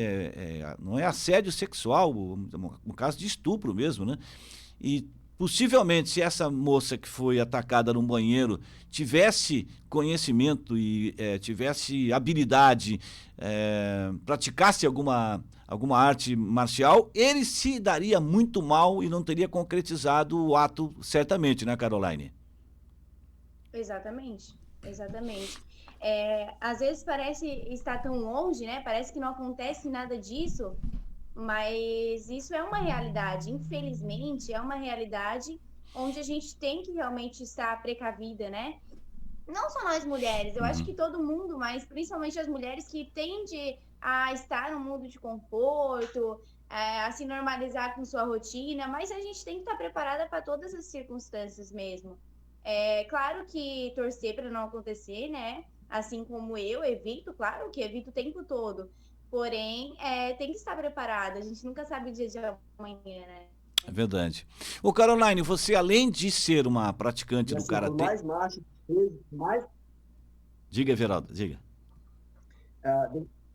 Não é assédio sexual, um caso de estupro mesmo, né? E possivelmente, se essa moça que foi atacada num banheiro tivesse conhecimento e tivesse habilidade, praticasse alguma arte marcial, ele se daria muito mal e não teria concretizado o ato certamente, né, Caroline? Exatamente, exatamente. Às vezes parece estar tão longe, né? Parece que não acontece nada disso, mas isso é uma realidade, infelizmente, é uma realidade onde a gente tem que realmente estar precavida, né? Não só nós mulheres, eu acho que todo mundo, mas principalmente as mulheres que tendem a estar no mundo de conforto, a se normalizar com sua rotina, mas a gente tem que estar preparada para todas as circunstâncias mesmo. Claro que torcer para não acontecer, né? Assim como eu evito, claro que evito o tempo todo. Porém, tem que estar preparada. A gente nunca sabe o dia de amanhã, né? É verdade. Ô, Caroline, você, além de ser uma praticante E do assim, por karatê... mais macho, por mais Diga, Everaldo, diga.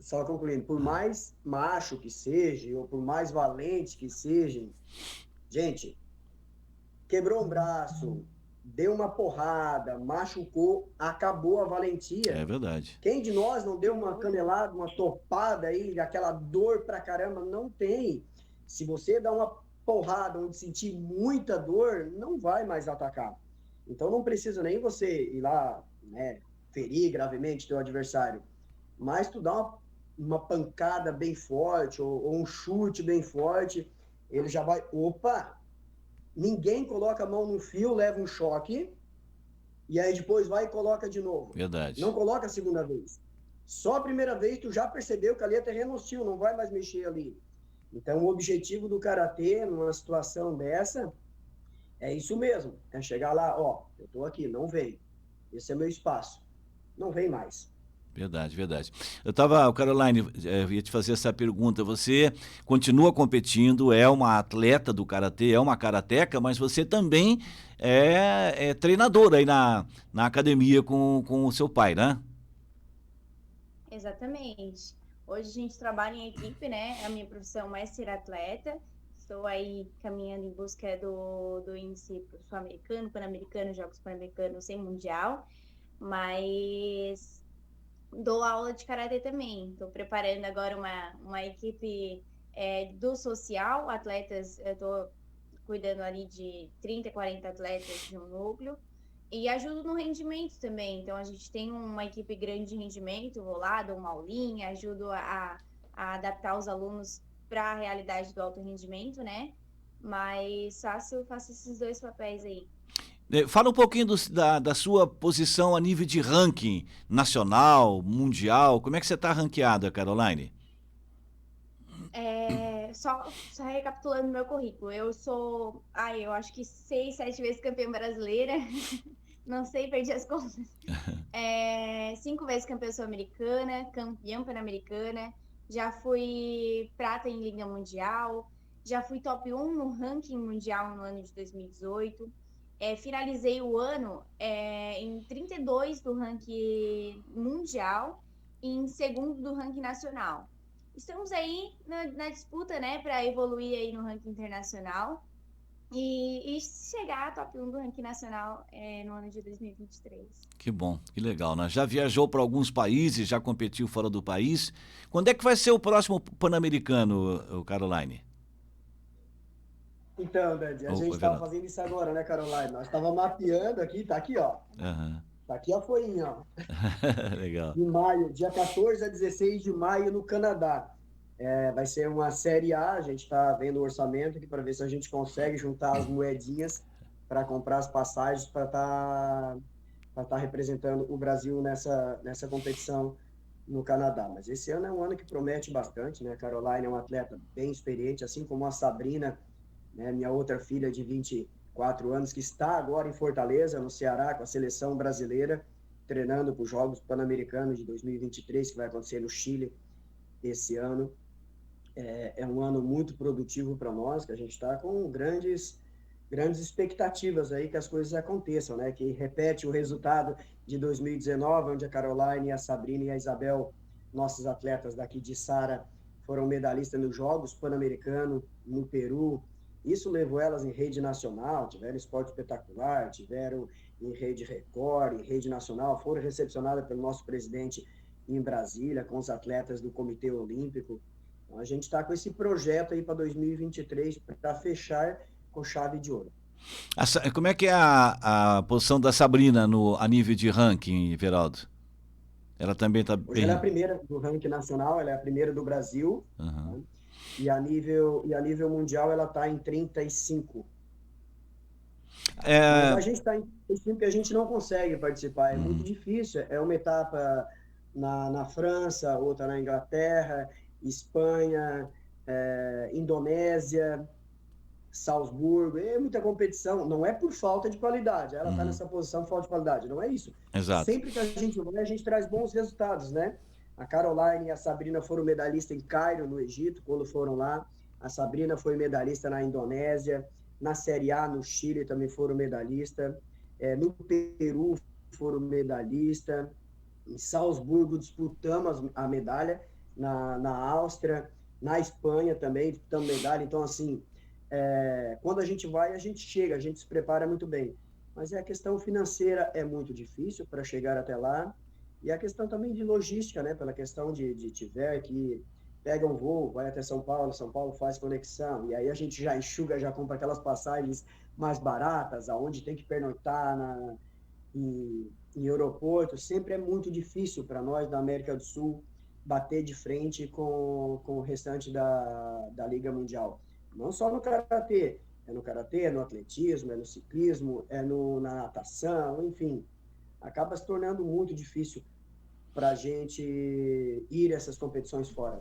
só concluindo, por mais macho que seja, ou por mais valente que seja, gente, quebrou um braço, deu uma porrada, machucou, acabou a valentia. É verdade. Quem de nós não deu uma canelada, uma topada aí, aquela dor pra caramba? Não tem. Se você dá uma porrada onde sentir muita dor, não vai mais atacar. Então não precisa nem você ir lá, né, ferir gravemente teu adversário, mas tu dá uma pancada bem forte ou um chute bem forte, ele já vai, opa, ninguém coloca a mão no fio, leva um choque, e aí depois vai e coloca de novo. Verdade. Não coloca a segunda vez. Só a primeira vez tu já percebeu que ali é terreno hostil, não vai mais mexer ali. Então o objetivo do karatê, numa situação dessa, é isso mesmo. É chegar lá, ó, eu tô aqui, não vem. Esse é meu espaço. Não vem mais. Verdade, verdade. Caroline, eu ia te fazer essa pergunta. Você continua competindo, é uma atleta do karatê, é uma karateca, mas você também é treinadora aí na academia com o seu pai, né? Exatamente. Hoje a gente trabalha em equipe, né? A minha profissão é ser atleta. Estou aí caminhando em busca do índice sul-americano, pan-americano, Jogos Pan-Americanos sem mundial. Mas dou aula de karatê também. Estou preparando agora uma equipe do social, atletas, eu estou cuidando ali de 30, 40 atletas de um núcleo. E ajudo no rendimento também. Então, a gente tem uma equipe grande de rendimento, vou lá, dou uma aulinha, ajudo a adaptar os alunos para a realidade do alto rendimento, né? Mas faço esses dois papéis aí. Fala um pouquinho da sua posição a nível de ranking nacional, mundial. Como é que você está ranqueada, Caroline? Só recapitulando meu currículo. Eu sou, eu acho que 6, 7 vezes campeã brasileira. Não sei, perdi as contas. 5 vezes campeã sul-americana, campeã pan-americana. Já fui prata em Liga Mundial. Já fui top 1 no ranking mundial no ano de 2018. Finalizei o ano em 32 do ranking mundial e em segundo do ranking nacional. Estamos aí na disputa, né, para evoluir aí no ranking internacional e chegar a top 1 do ranking nacional no ano de 2023. Que bom, que legal, né? Já viajou para alguns países, já competiu fora do país. Quando é que vai ser o próximo Pan-Americano, Caroline? Então, Dandi, a gente estava fazendo isso agora, né, Caroline? Nós estávamos mapeando aqui, tá aqui, ó. Uhum. Tá aqui a folhinha, ó. Legal. De maio, dia 14 a 16 de maio no Canadá. Vai ser uma Série A, a gente está vendo o orçamento aqui para ver se a gente consegue juntar as moedinhas para comprar as passagens para tá representando o Brasil nessa competição no Canadá. Mas esse ano é um ano que promete bastante, né? A Caroline é uma atleta bem experiente, assim como a Sabrina, né, minha outra filha de 20 4 anos, que está agora em Fortaleza, no Ceará, com a seleção brasileira, treinando para os Jogos Pan-Americanos de 2023, que vai acontecer no Chile esse ano. É um ano muito produtivo para nós, que a gente está com grandes expectativas aí que as coisas aconteçam, né? Que repete o resultado de 2019, onde a Caroline, a Sabrina e a Isabel, nossas atletas daqui de Sara, foram medalhistas nos Jogos Pan-Americanos, no Peru. Isso levou elas em rede nacional, tiveram esporte espetacular, tiveram em rede Record, em rede nacional, foram recepcionadas pelo nosso presidente em Brasília, com os atletas do Comitê Olímpico. Então, a gente está com esse projeto aí para 2023, para fechar com chave de ouro. Como é que é a posição da Sabrina a nível de ranking, Everaldo? Ela também está Hoje ela é a bem... primeira do ranking nacional, ela é a primeira do Brasil, Uhum. né? E a nível mundial ela está em 35. Mas a gente está em 35 porque a gente não consegue participar, é muito difícil. É uma etapa na França, outra na Inglaterra, Espanha, Indonésia, Salzburgo, é muita competição, não é por falta de qualidade, ela está nessa posição por falta de qualidade, não é isso. Exato. Sempre que a gente vai, a gente traz bons resultados, né? A Caroline e a Sabrina foram medalhistas em Cairo, no Egito, quando foram lá. A Sabrina foi medalhista na Indonésia, na Série A, no Chile, também foram medalhistas. No Peru, foram medalhistas. Em Salzburgo, disputamos a medalha. Na Áustria, na Espanha também, disputamos medalha. Então, assim, quando a gente vai, a gente chega, a gente se prepara muito bem. Mas a questão financeira é muito difícil para chegar até lá. E a questão também de logística, né? Pela questão de tiver que pega um voo, vai até São Paulo faz conexão, e aí a gente já enxuga, já compra aquelas passagens mais baratas, aonde tem que pernoitar em aeroporto. Sempre é muito difícil para nós da América do Sul bater de frente com o restante da Liga Mundial. Não só no karatê, é no atletismo, é no ciclismo, na natação, enfim. Acaba se tornando muito difícil para a gente ir a essas competições fora.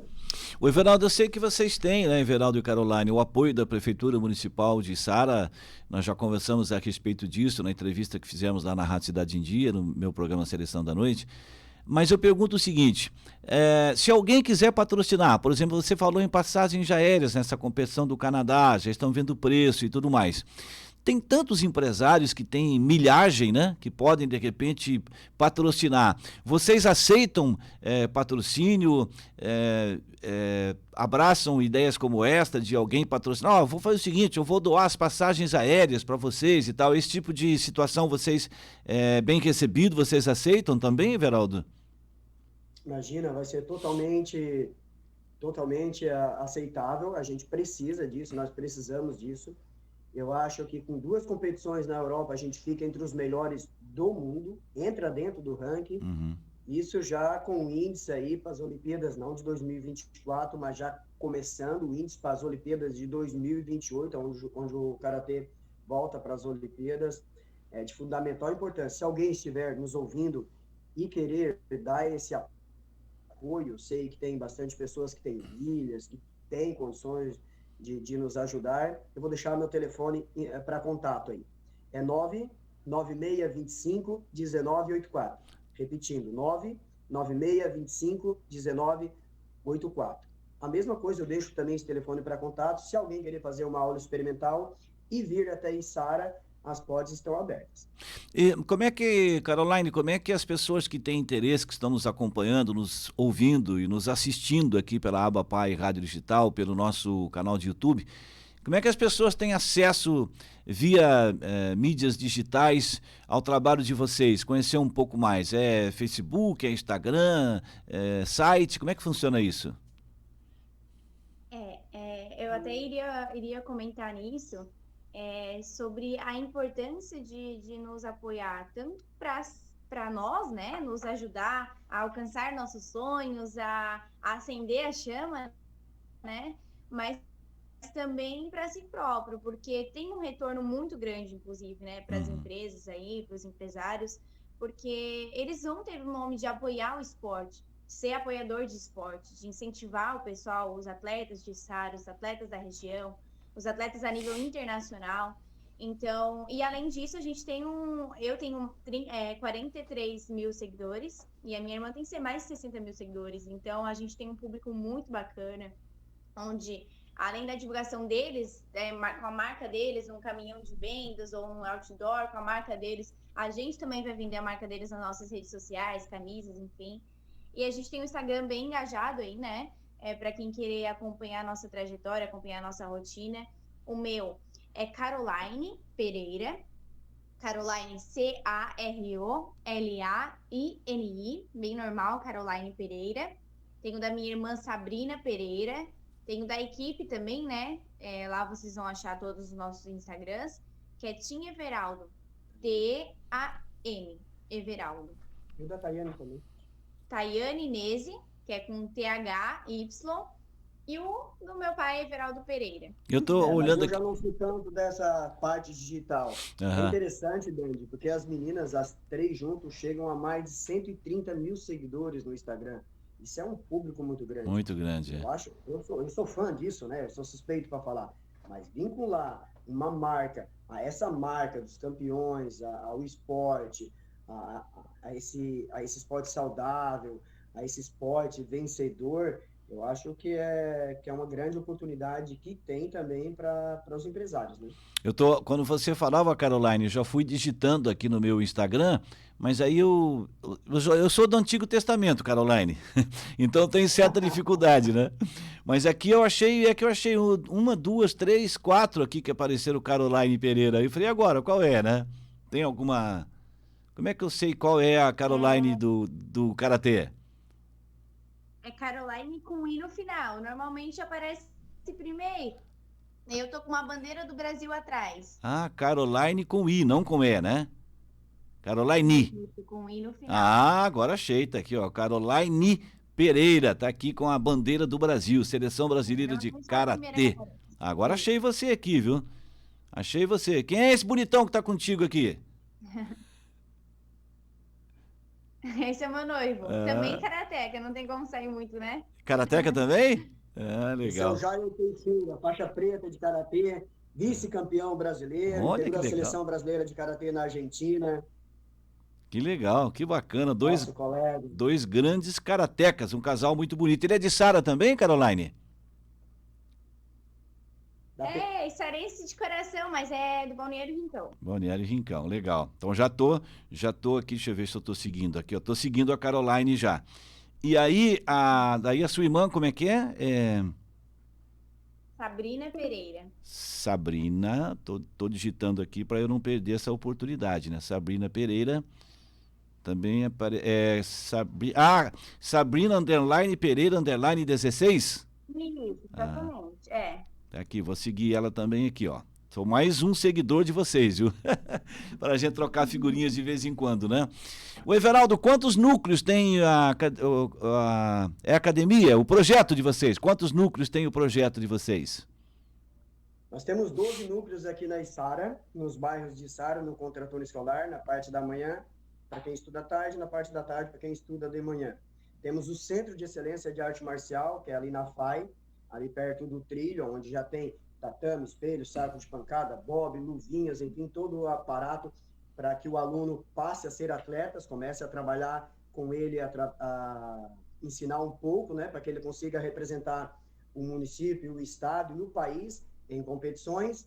O Everaldo, eu sei que vocês têm, né, Everaldo e Caroline, o apoio da Prefeitura Municipal de Sara. Nós já conversamos a respeito disso na entrevista que fizemos lá na Rádio Cidade em Dia, no meu programa Seleção da Noite. Mas eu pergunto o seguinte, se alguém quiser patrocinar, por exemplo, você falou em passagens aéreas nessa competição do Canadá, já estão vendo o preço e tudo mais. Tem tantos empresários que têm milhagem, né? Que podem, de repente, patrocinar. Vocês aceitam patrocínio, abraçam ideias como esta de alguém patrocinar? Vou fazer o seguinte, eu vou doar as passagens aéreas para vocês e tal. Esse tipo de situação vocês, bem recebido, vocês aceitam também, Everaldo? Imagina, vai ser totalmente aceitável. A gente precisa disso, nós precisamos disso. Eu acho que com 2 competições na Europa, a gente fica entre os melhores do mundo, entra dentro do ranking. Isso já com o índice aí para as Olimpíadas, não de 2024, mas já começando o índice para as Olimpíadas de 2028, onde o Karatê volta para as Olimpíadas. É de fundamental importância. Se alguém estiver nos ouvindo e querer dar esse apoio, sei que tem bastante pessoas que têm filhas, que têm condições de nos ajudar. Eu vou deixar meu telefone para contato aí. É 99625-1984. Repetindo, 99625-1984. A mesma coisa, eu deixo também esse telefone para contato. Se alguém querer fazer uma aula experimental e vir até em Sara, as portas estão abertas. E Caroline, como é que as pessoas que têm interesse, que estão nos acompanhando, nos ouvindo e nos assistindo aqui pela Aba Pai Rádio Digital, pelo nosso canal de YouTube, como é que as pessoas têm acesso via mídias digitais ao trabalho de vocês? Conhecer um pouco mais? É Facebook, é Instagram, site? Como é que funciona isso? Eu até iria comentar nisso. Sobre a importância de nos apoiar, tanto para nós, né, nos ajudar a alcançar nossos sonhos, a acender a chama, né, mas também para si próprio, porque tem um retorno muito grande, inclusive, né, para as empresas aí, para os empresários, porque eles vão ter o nome de apoiar o esporte, ser apoiador de esporte, de incentivar o pessoal, os atletas de Sara, os atletas da região, os atletas a nível internacional. Então, e além disso, eu tenho 43 mil seguidores e a minha irmã tem mais de 60 mil seguidores. Então, a gente tem um público muito bacana, onde, além da divulgação deles, com a marca deles, num caminhão de vendas ou um outdoor com a marca deles, a gente também vai vender a marca deles nas nossas redes sociais, camisas, enfim. E a gente tem um Instagram bem engajado aí, né? Para quem querer acompanhar a nossa trajetória, acompanhar a nossa rotina. O meu é Caroline Pereira, Caroline Carolaini, bem normal, Caroline Pereira. Tenho da minha irmã Sabrina Pereira, tenho da equipe também, né? Lá vocês vão achar todos os nossos Instagrams, que é Tim Everaldo, T-A-N, Everaldo. E o da Tayane também. Tayane Nese, que é com T-H-Y, e o do meu pai, Everaldo Pereira. Eu tô olhando aqui. Eu já não fui tanto dessa parte digital. É interessante, Dandy, porque as meninas, as 3 juntos, chegam a mais de 130 mil seguidores no Instagram. Isso é um público muito grande. Muito grande. Eu sou fã disso, né? Eu sou suspeito para falar. Mas vincular uma marca a essa marca dos campeões, ao esporte, a esse esporte saudável, a esse esporte vencedor, eu acho que é uma grande oportunidade que tem também para os empresários, né? Quando você falava, Caroline, eu já fui digitando aqui no meu Instagram, mas aí eu sou do Antigo Testamento, Caroline, então tem certa dificuldade, né? Mas aqui eu achei 1, 2, 3, 4 aqui que apareceram Caroline Pereira. Aí eu falei, agora, qual é, né? Tem alguma... Como é que eu sei qual é a Caroline do Karatê? É Caroline com I no final. Normalmente aparece primeiro. Eu tô com uma bandeira do Brasil atrás. Ah, Caroline com I, não com E, né? Caroline. Com I no final. Ah, agora achei, tá aqui, ó. Caroline Pereira, tá aqui com a bandeira do Brasil, Seleção Brasileira de Karatê. Agora achei você aqui, viu? Achei você. Quem é esse bonitão que tá contigo aqui? Esse é meu noivo. Também karateca, não tem como sair muito, né? Karateca também? Ah, legal. Esse é o Jair Teixeira, faixa preta de karatê, vice-campeão brasileiro, integrou a Seleção Brasileira de Karatê na Argentina. Que legal, que bacana. Dois grandes karatecas, um casal muito bonito. Ele é de Sara também, Caroline? Sarense de coração, mas é do Balneário Rincão. Balneário Rincão, legal. Então já tô aqui, deixa eu ver se eu tô seguindo aqui. Eu tô seguindo a Caroline já. E aí, daí a sua irmã, como é que é? Sabrina Pereira. Sabrina, tô digitando aqui para eu não perder essa oportunidade, né? Sabrina Pereira, também Sabrina Pereira 16? Isso, exatamente, Tá aqui, vou seguir ela também aqui, ó. Sou mais um seguidor de vocês, viu? Para a gente trocar figurinhas de vez em quando, né? O Everaldo, quantos núcleos tem a academia, o projeto de vocês? Quantos núcleos tem o projeto de vocês? Nós temos 12 núcleos aqui na Içara, nos bairros de Içara, no contraturno escolar, na parte da manhã, para quem estuda à tarde, na parte da tarde, para quem estuda de manhã. Temos o Centro de Excelência de Arte Marcial, que é ali na FAI, ali perto do trilho, onde já tem tatame, espelho, saco de pancada, bob, luvinhas, enfim, todo o aparato para que o aluno passe a ser atleta, comece a trabalhar com ele, a ensinar um pouco, né, para que ele consiga representar o município, o estado e o país em competições.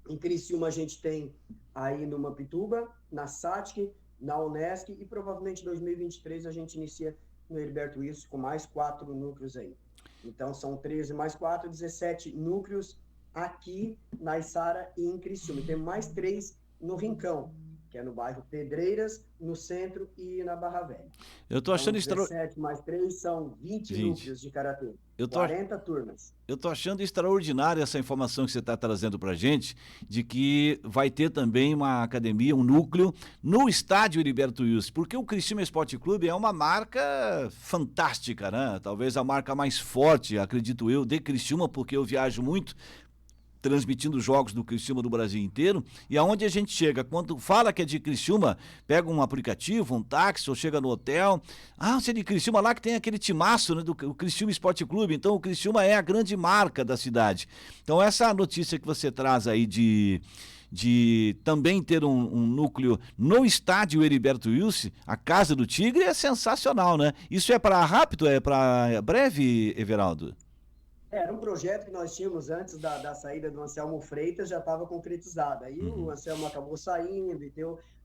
Em Criciúma a gente tem aí no Mampituba, na SATIC, na Unesc e provavelmente em 2023 a gente inicia no Heriberto Wilson com mais 4 núcleos aí. Então são 13 mais 4, 17 núcleos aqui na Içara e em Criciúma. E tem mais 3 no Rincão, que é no bairro Pedreiras, no centro e na Barra Velha. Eu tô achando 17 mais 3 são 20 núcleos de karatê. 40 turmas. Eu tô achando extraordinária essa informação que você está trazendo pra gente, de que vai ter também uma academia, um núcleo, no estádio Heriberto Wilson, porque o Criciúma Esporte Clube é uma marca fantástica, né? Talvez a marca mais forte, acredito eu, de Criciúma, porque eu viajo muito transmitindo jogos do Criciúma do Brasil inteiro, e aonde a gente chega, quando fala que é de Criciúma, pega um aplicativo, um táxi, ou chega no hotel, você é de Criciúma, lá que tem aquele timaço, né, do Criciúma Esporte Clube, então o Criciúma é a grande marca da cidade. Então essa notícia que você traz aí de também ter um núcleo no estádio Heriberto Wilson, a Casa do Tigre, é sensacional, né? Isso é para rápido, é para breve, Everaldo? Era um projeto que nós tínhamos antes da saída do Anselmo Freitas, já estava concretizado. Aí o Anselmo acabou saindo,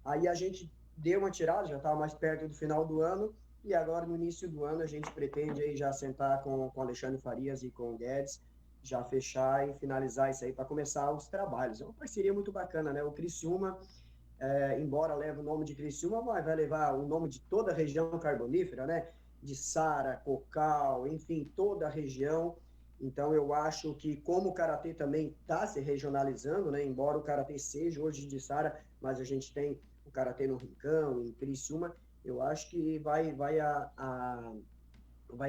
aí a gente deu uma tirada, já estava mais perto do final do ano, e agora no início do ano a gente pretende aí já sentar com Alexandre Farias e com o Guedes, já fechar e finalizar isso aí para começar os trabalhos. É uma parceria muito bacana, né? O Criciúma, embora leve o nome de Criciúma, mas vai levar o nome de toda a região carbonífera, né? De Sara, Cocal, enfim, toda a região. Então eu acho que como o Karatê também está se regionalizando, né? Embora o Karatê seja hoje de Sara, mas a gente tem o Karatê no Rincão, em Criciúma, eu acho que vai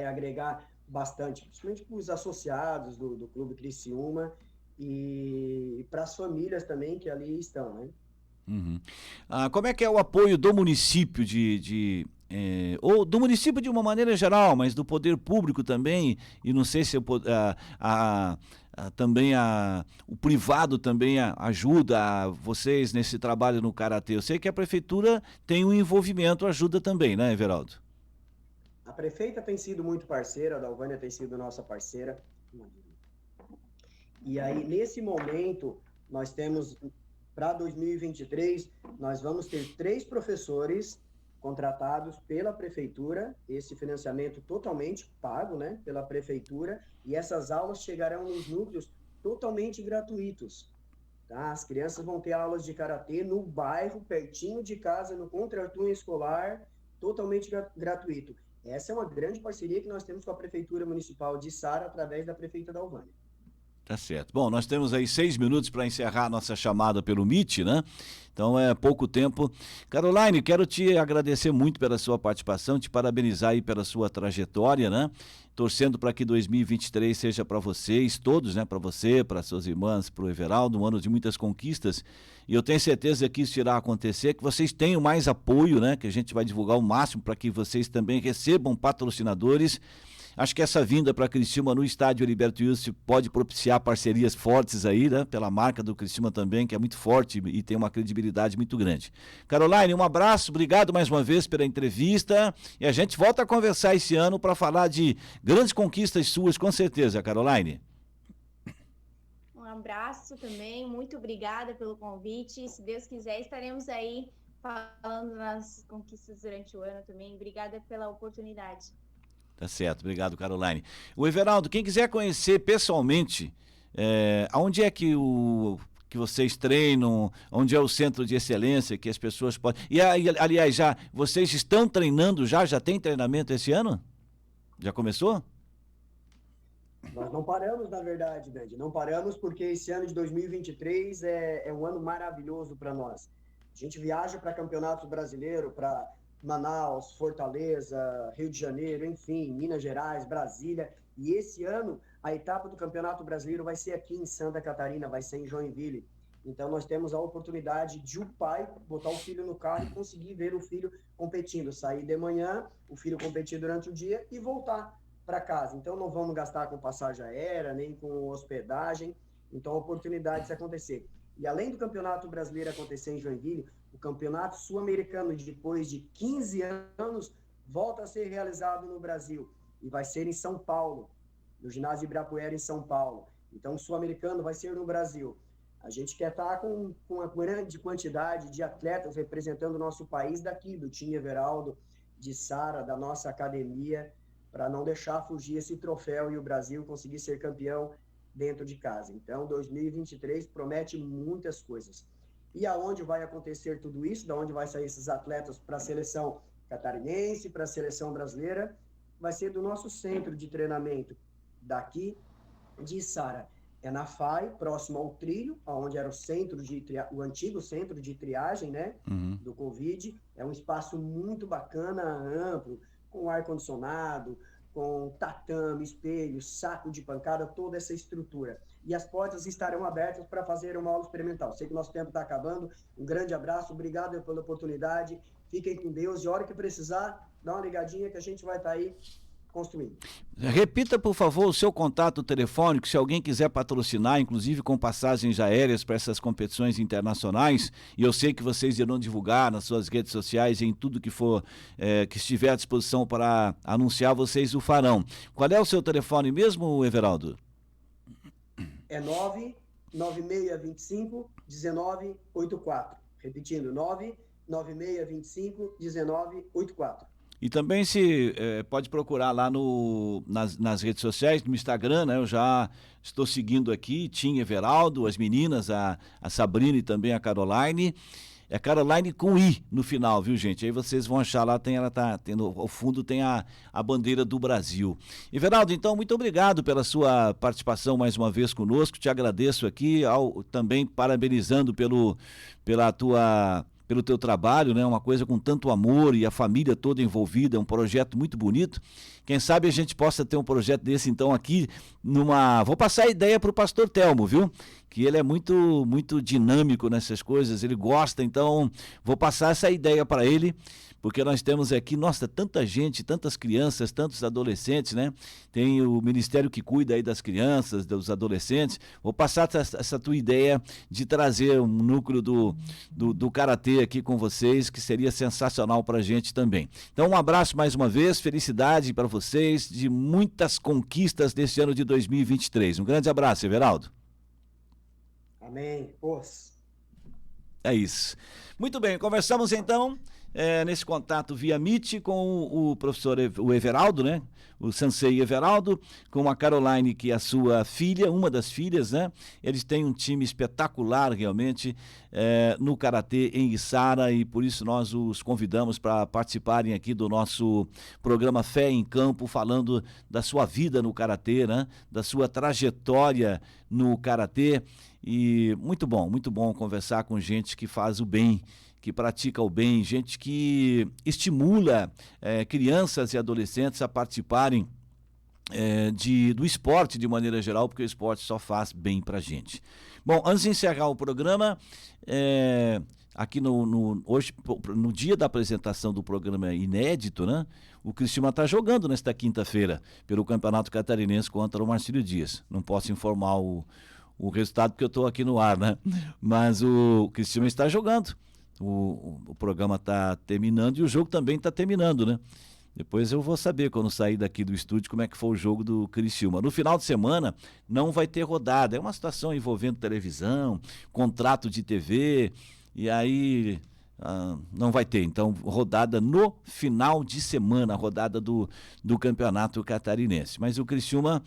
agregar bastante, principalmente para os associados do Clube Criciúma e para as famílias também que ali estão, né? Como é que é o apoio do município ou do município de uma maneira geral, mas do poder público também, e não sei se também o privado também ajuda vocês nesse trabalho no Karatê? Eu sei que a prefeitura tem um envolvimento, ajuda também, né, Everaldo? A prefeita tem sido muito parceira, a Dalvânia tem sido nossa parceira. E aí, nesse momento, nós temos, para 2023, nós vamos ter 3 professores contratados pela prefeitura, esse financiamento totalmente pago, né, pela prefeitura, e essas aulas chegarão nos núcleos totalmente gratuitos. Tá? As crianças vão ter aulas de karatê no bairro, pertinho de casa, no contraturno escolar, totalmente gratuito. Essa é uma grande parceria que nós temos com a Prefeitura Municipal de Sara, através da Prefeita Dalvânia. Tá certo. Bom, nós temos aí 6 minutos para encerrar a nossa chamada pelo Meet, né? Então é pouco tempo. Caroline, quero te agradecer muito pela sua participação, te parabenizar aí pela sua trajetória, né? Torcendo para que 2023 seja para vocês, todos, né? Para você, para suas irmãs, para o Everaldo, um ano de muitas conquistas. E eu tenho certeza que isso irá acontecer, que vocês tenham mais apoio, né? Que a gente vai divulgar o máximo para que vocês também recebam patrocinadores. Acho que essa vinda para Criciúma no estádio Heriberto Wilson pode propiciar parcerias fortes aí, né? Pela marca do Criciúma também, que é muito forte e tem uma credibilidade muito grande. Caroline, um abraço, obrigado mais uma vez pela entrevista e a gente volta a conversar esse ano para falar de grandes conquistas suas, com certeza, Caroline. Um abraço também, muito obrigada pelo convite. Se Deus quiser, estaremos aí falando nas conquistas durante o ano também. Obrigada pela oportunidade. Tá certo, obrigado, Caroline. O Everaldo, quem quiser conhecer pessoalmente, aonde é que vocês treinam, onde é o centro de excelência que as pessoas podem... E, aliás, vocês estão treinando já tem treinamento esse ano? Já começou? Nós não paramos, na verdade, Dandy. Não paramos porque esse ano de 2023 é um ano maravilhoso para nós. A gente viaja para campeonato brasileiro, para Manaus, Fortaleza, Rio de Janeiro, enfim, Minas Gerais, Brasília. E esse ano, a etapa do Campeonato Brasileiro vai ser aqui em Santa Catarina, vai ser em Joinville. Então, nós temos a oportunidade de o pai botar o filho no carro e conseguir ver o filho competindo. Sair de manhã, o filho competir durante o dia e voltar para casa. Então, não vamos gastar com passagem aérea, nem com hospedagem. Então, a oportunidade de acontecer. E além do Campeonato Brasileiro acontecer em Joinville, o Campeonato Sul-Americano, depois de 15 anos, volta a ser realizado no Brasil. E vai ser em São Paulo, no ginásio Ibirapuera, em São Paulo. Então, o Sul-Americano vai ser no Brasil. A gente quer estar com uma grande quantidade de atletas representando o nosso país daqui, do time Everaldo, de Sara, da nossa academia, para não deixar fugir esse troféu e o Brasil conseguir ser campeão dentro de casa. Então, 2023 promete muitas coisas. E aonde vai acontecer tudo isso, da onde vai sair esses atletas para a seleção catarinense, para a seleção brasileira, vai ser do nosso centro de treinamento, daqui de Sara. É na FAI, próximo ao trilho, onde era o antigo centro de triagem, né, do Covid. É um espaço muito bacana, amplo, com ar-condicionado, com tatame, espelho, saco de pancada, toda essa estrutura. E as portas estarão abertas para fazer uma aula experimental. Sei que o nosso tempo está acabando. Um grande abraço, obrigado pela oportunidade. Fiquem com Deus e a hora que precisar, dá uma ligadinha que a gente vai estar aí construindo. Repita, por favor, o seu contato telefônico, se alguém quiser patrocinar, inclusive com passagens aéreas para essas competições internacionais, e eu sei que vocês irão divulgar nas suas redes sociais, em tudo que for, que estiver à disposição para anunciar, vocês o farão. Qual é o seu telefone mesmo, Everaldo? É 99625-1984. Repetindo, 99625-1984. E também se pode procurar lá nas redes sociais, no Instagram, né? Eu já estou seguindo aqui, Tim Everaldo, as meninas, a Sabrina e também a Caroline. É Caroline com I no final, viu, gente? Aí vocês vão achar lá, ao fundo tem a bandeira do Brasil. Everaldo, então, muito obrigado pela sua participação mais uma vez conosco. Te agradeço aqui, também parabenizando pelo teu trabalho, né? Uma coisa com tanto amor e a família toda envolvida, é um projeto muito bonito. Quem sabe a gente possa ter um projeto desse, então, aqui Vou passar a ideia para o pastor Telmo, viu? Que ele é muito, muito dinâmico nessas coisas, ele gosta, então vou passar essa ideia para ele, porque nós temos aqui, nossa, tanta gente, tantas crianças, tantos adolescentes, né? Tem o ministério que cuida aí das crianças, dos adolescentes. Vou passar essa tua ideia de trazer um núcleo do Karatê aqui com vocês, que seria sensacional para a gente também. Então, um abraço mais uma vez, felicidade para vocês, de muitas conquistas desse ano de 2023. Um grande abraço, Everaldo. Amém. Pós. É isso. Muito bem, conversamos então nesse contato via Meet com o professor Everaldo, né? O Sensei Everaldo, com a Caroline, que é a sua filha, uma das filhas, né? Eles têm um time espetacular realmente no Karatê em Içara, e por isso nós os convidamos para participarem aqui do nosso programa Fé em Campo, falando da sua vida no Karatê, né? Da sua trajetória no Karatê. E muito bom conversar com gente que faz o bem, que pratica o bem, gente que estimula crianças e adolescentes a participarem do esporte de maneira geral, porque o esporte só faz bem pra gente. Bom, antes de encerrar o programa, aqui hoje, no dia da apresentação do programa inédito, né? O Criciúma está jogando nesta quinta-feira pelo Campeonato Catarinense contra o Marcílio Dias. Não posso informar o resultado porque eu estou aqui no ar, né? Mas o Criciúma está jogando. O programa está terminando e o jogo também está terminando, né? Depois eu vou saber, quando sair daqui do estúdio, como é que foi o jogo do Criciúma. No final de semana não vai ter rodada. É uma situação envolvendo televisão, contrato de TV, e aí não vai ter. Então, rodada no final de semana, rodada do Campeonato Catarinense. Mas o Criciúma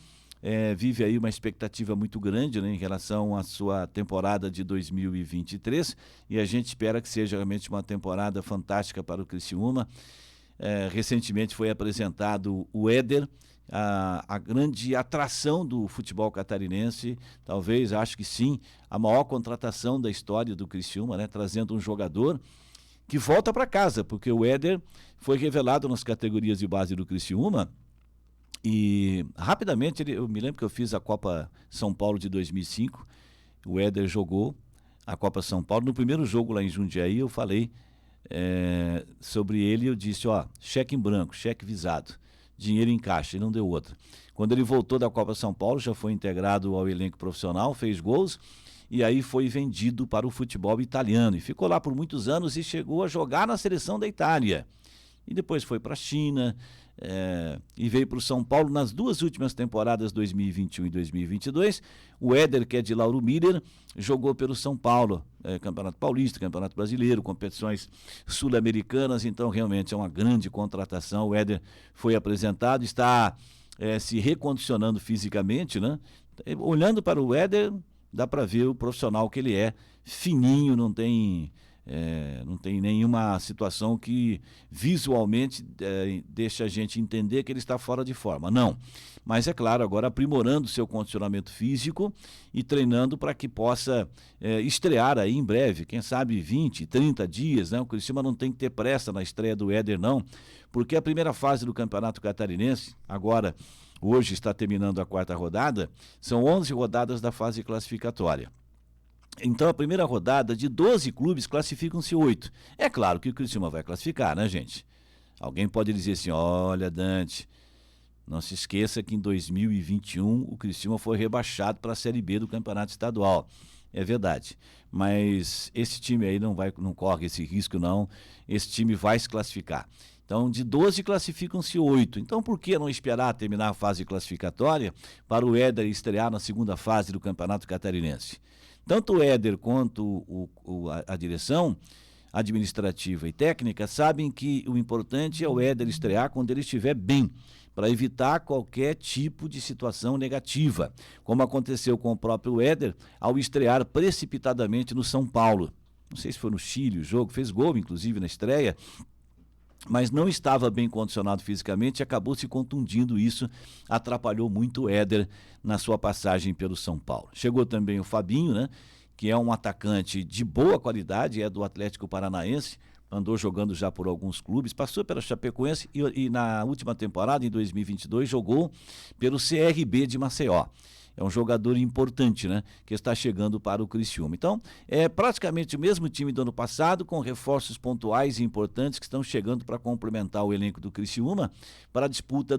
vive aí uma expectativa muito grande, né, em relação à sua temporada de 2023, e a gente espera que seja realmente uma temporada fantástica para o Criciúma. Recentemente foi apresentado o Éder, a grande atração do futebol catarinense, talvez, acho que sim, a maior contratação da história do Criciúma, né, trazendo um jogador que volta para casa, porque o Éder foi revelado nas categorias de base do Criciúma. E rapidamente, eu me lembro que eu fiz a Copa São Paulo de 2005, o Éder jogou a Copa São Paulo. No primeiro jogo lá em Jundiaí, eu falei sobre ele, eu disse, cheque em branco, cheque visado, dinheiro em caixa, e não deu outra. Quando ele voltou da Copa São Paulo, já foi integrado ao elenco profissional, fez gols, e aí foi vendido para o futebol italiano, e ficou lá por muitos anos e chegou a jogar na seleção da Itália. E depois foi para a China, e veio para o São Paulo nas duas últimas temporadas, 2021 e 2022. O Éder, que é de Lauro Miller, jogou pelo São Paulo, Campeonato Paulista, Campeonato Brasileiro, competições sul-americanas. Então realmente é uma grande contratação. O Éder foi apresentado, está se recondicionando fisicamente, né? Olhando para o Éder, dá para ver o profissional que ele é, fininho, não tem Não tem nenhuma situação que visualmente deixa a gente entender que ele está fora de forma. Não. Mas é claro, agora aprimorando seu condicionamento físico e treinando para que possa estrear aí em breve, quem sabe 20, 30 dias, né? O Criciúma não tem que ter pressa na estreia do Éder, não, porque a primeira fase do Campeonato Catarinense, agora, hoje está terminando a 4ª rodada, são 11 rodadas da fase classificatória. Então, a primeira rodada, de 12 clubes, classificam-se 8. É claro que o Criciúma vai classificar, né, gente? Alguém pode dizer assim, olha, Dante, não se esqueça que em 2021 o Criciúma foi rebaixado para a Série B do Campeonato Estadual. É verdade, mas esse time aí não corre esse risco, não. Esse time vai se classificar. Então, de 12 classificam-se 8. Então, por que não esperar terminar a fase classificatória para o Éder estrear na segunda fase do Campeonato Catarinense? Tanto o Éder quanto a direção administrativa e técnica sabem que o importante é o Éder estrear quando ele estiver bem, para evitar qualquer tipo de situação negativa, como aconteceu com o próprio Éder ao estrear precipitadamente no São Paulo. Não sei se foi no Chile o jogo, fez gol inclusive na estreia, mas não estava bem condicionado fisicamente e acabou se contundindo. Isso atrapalhou muito o Éder na sua passagem pelo São Paulo. Chegou também o Fabinho, né, que é um atacante de boa qualidade, é do Atlético Paranaense, andou jogando já por alguns clubes, passou pela Chapecoense e na última temporada, em 2022, jogou pelo CRB de Maceió. É um jogador importante, né, que está chegando para o Criciúma. Então, é praticamente o mesmo time do ano passado, com reforços pontuais e importantes que estão chegando para complementar o elenco do Criciúma para a disputa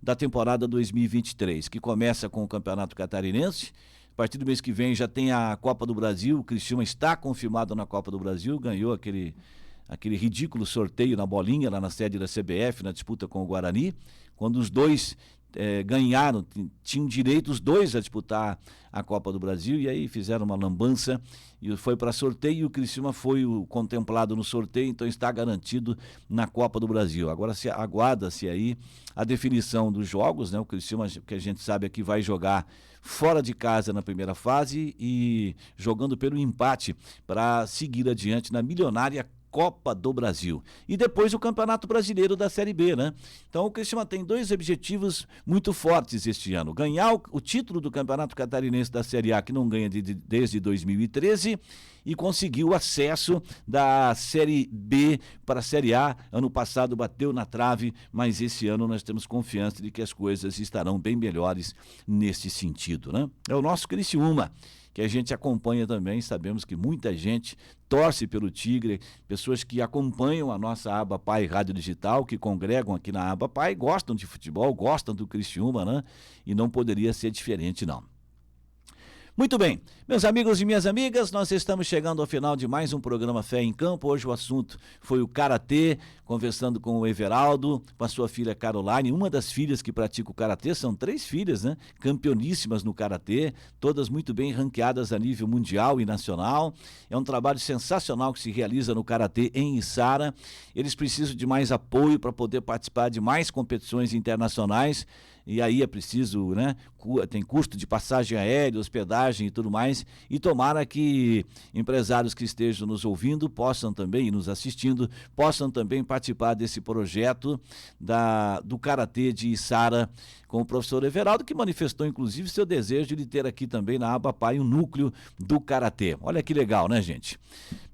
da temporada 2023, que começa com o Campeonato Catarinense. A partir do mês que vem já tem a Copa do Brasil, o Criciúma está confirmado na Copa do Brasil, ganhou aquele ridículo sorteio na bolinha lá na sede da CBF, na disputa com o Guarani, quando os dois ganharam, tinham direito os dois a disputar a Copa do Brasil, e aí fizeram uma lambança e foi para sorteio, e o Criciúma foi contemplado no sorteio, então está garantido na Copa do Brasil. Agora aguarda-se aí a definição dos jogos, né? O Criciúma, que a gente sabe aqui, vai jogar fora de casa na primeira fase e jogando pelo empate para seguir adiante na milionária Copa do Brasil. E depois o Campeonato Brasileiro da Série B, né? Então o Criciúma tem 2 objetivos muito fortes este ano. Ganhar o título do Campeonato Catarinense da Série A, que não ganha desde 2013, e conseguir o acesso da Série B para a Série A. Ano passado bateu na trave, mas esse ano nós temos confiança de que as coisas estarão bem melhores nesse sentido, né? É o nosso Criciúma, que a gente acompanha também. Sabemos que muita gente torce pelo Tigre, pessoas que acompanham a nossa Aba Pai Rádio Digital, que congregam aqui na Aba Pai, gostam de futebol, gostam do Criciúma, né? E não poderia ser diferente, não. Muito bem, meus amigos e minhas amigas, nós estamos chegando ao final de mais um programa Fé em Campo. Hoje o assunto foi o Karatê, conversando com o Everaldo, com a sua filha Caroline, uma das filhas que pratica o Karatê. São 3 filhas, né? Campeoníssimas no Karatê, todas muito bem ranqueadas a nível mundial e nacional. É um trabalho sensacional que se realiza no Karatê em Içara. Eles precisam de mais apoio para poder participar de mais competições internacionais. E aí é preciso, né? Tem custo de passagem aérea, hospedagem e tudo mais. E tomara que empresários que estejam nos ouvindo possam também, e nos assistindo, possam também participar desse projeto do Karatê de Içara, com o professor Everaldo, que manifestou inclusive seu desejo de ter aqui também na Aba Pai um núcleo do Karatê. Olha que legal, né, gente?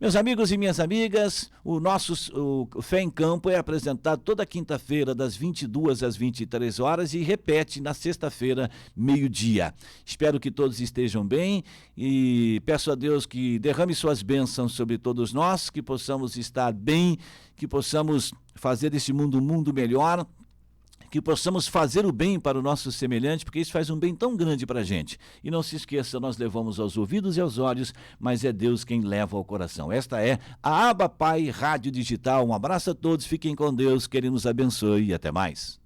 Meus amigos e minhas amigas, o Fé em Campo é apresentado toda quinta-feira das 22 às 23 horas e repete na sexta-feira, meio-dia. Espero que todos estejam bem e peço a Deus que derrame suas bênçãos sobre todos nós, que possamos estar bem, que possamos fazer desse mundo um mundo melhor, que possamos fazer o bem para o nosso semelhante, porque isso faz um bem tão grande para a gente. E não se esqueça, nós levamos aos ouvidos e aos olhos, mas é Deus quem leva ao coração. Esta é a Aba Pai Rádio Digital. Um abraço a todos, fiquem com Deus, que Ele nos abençoe e até mais.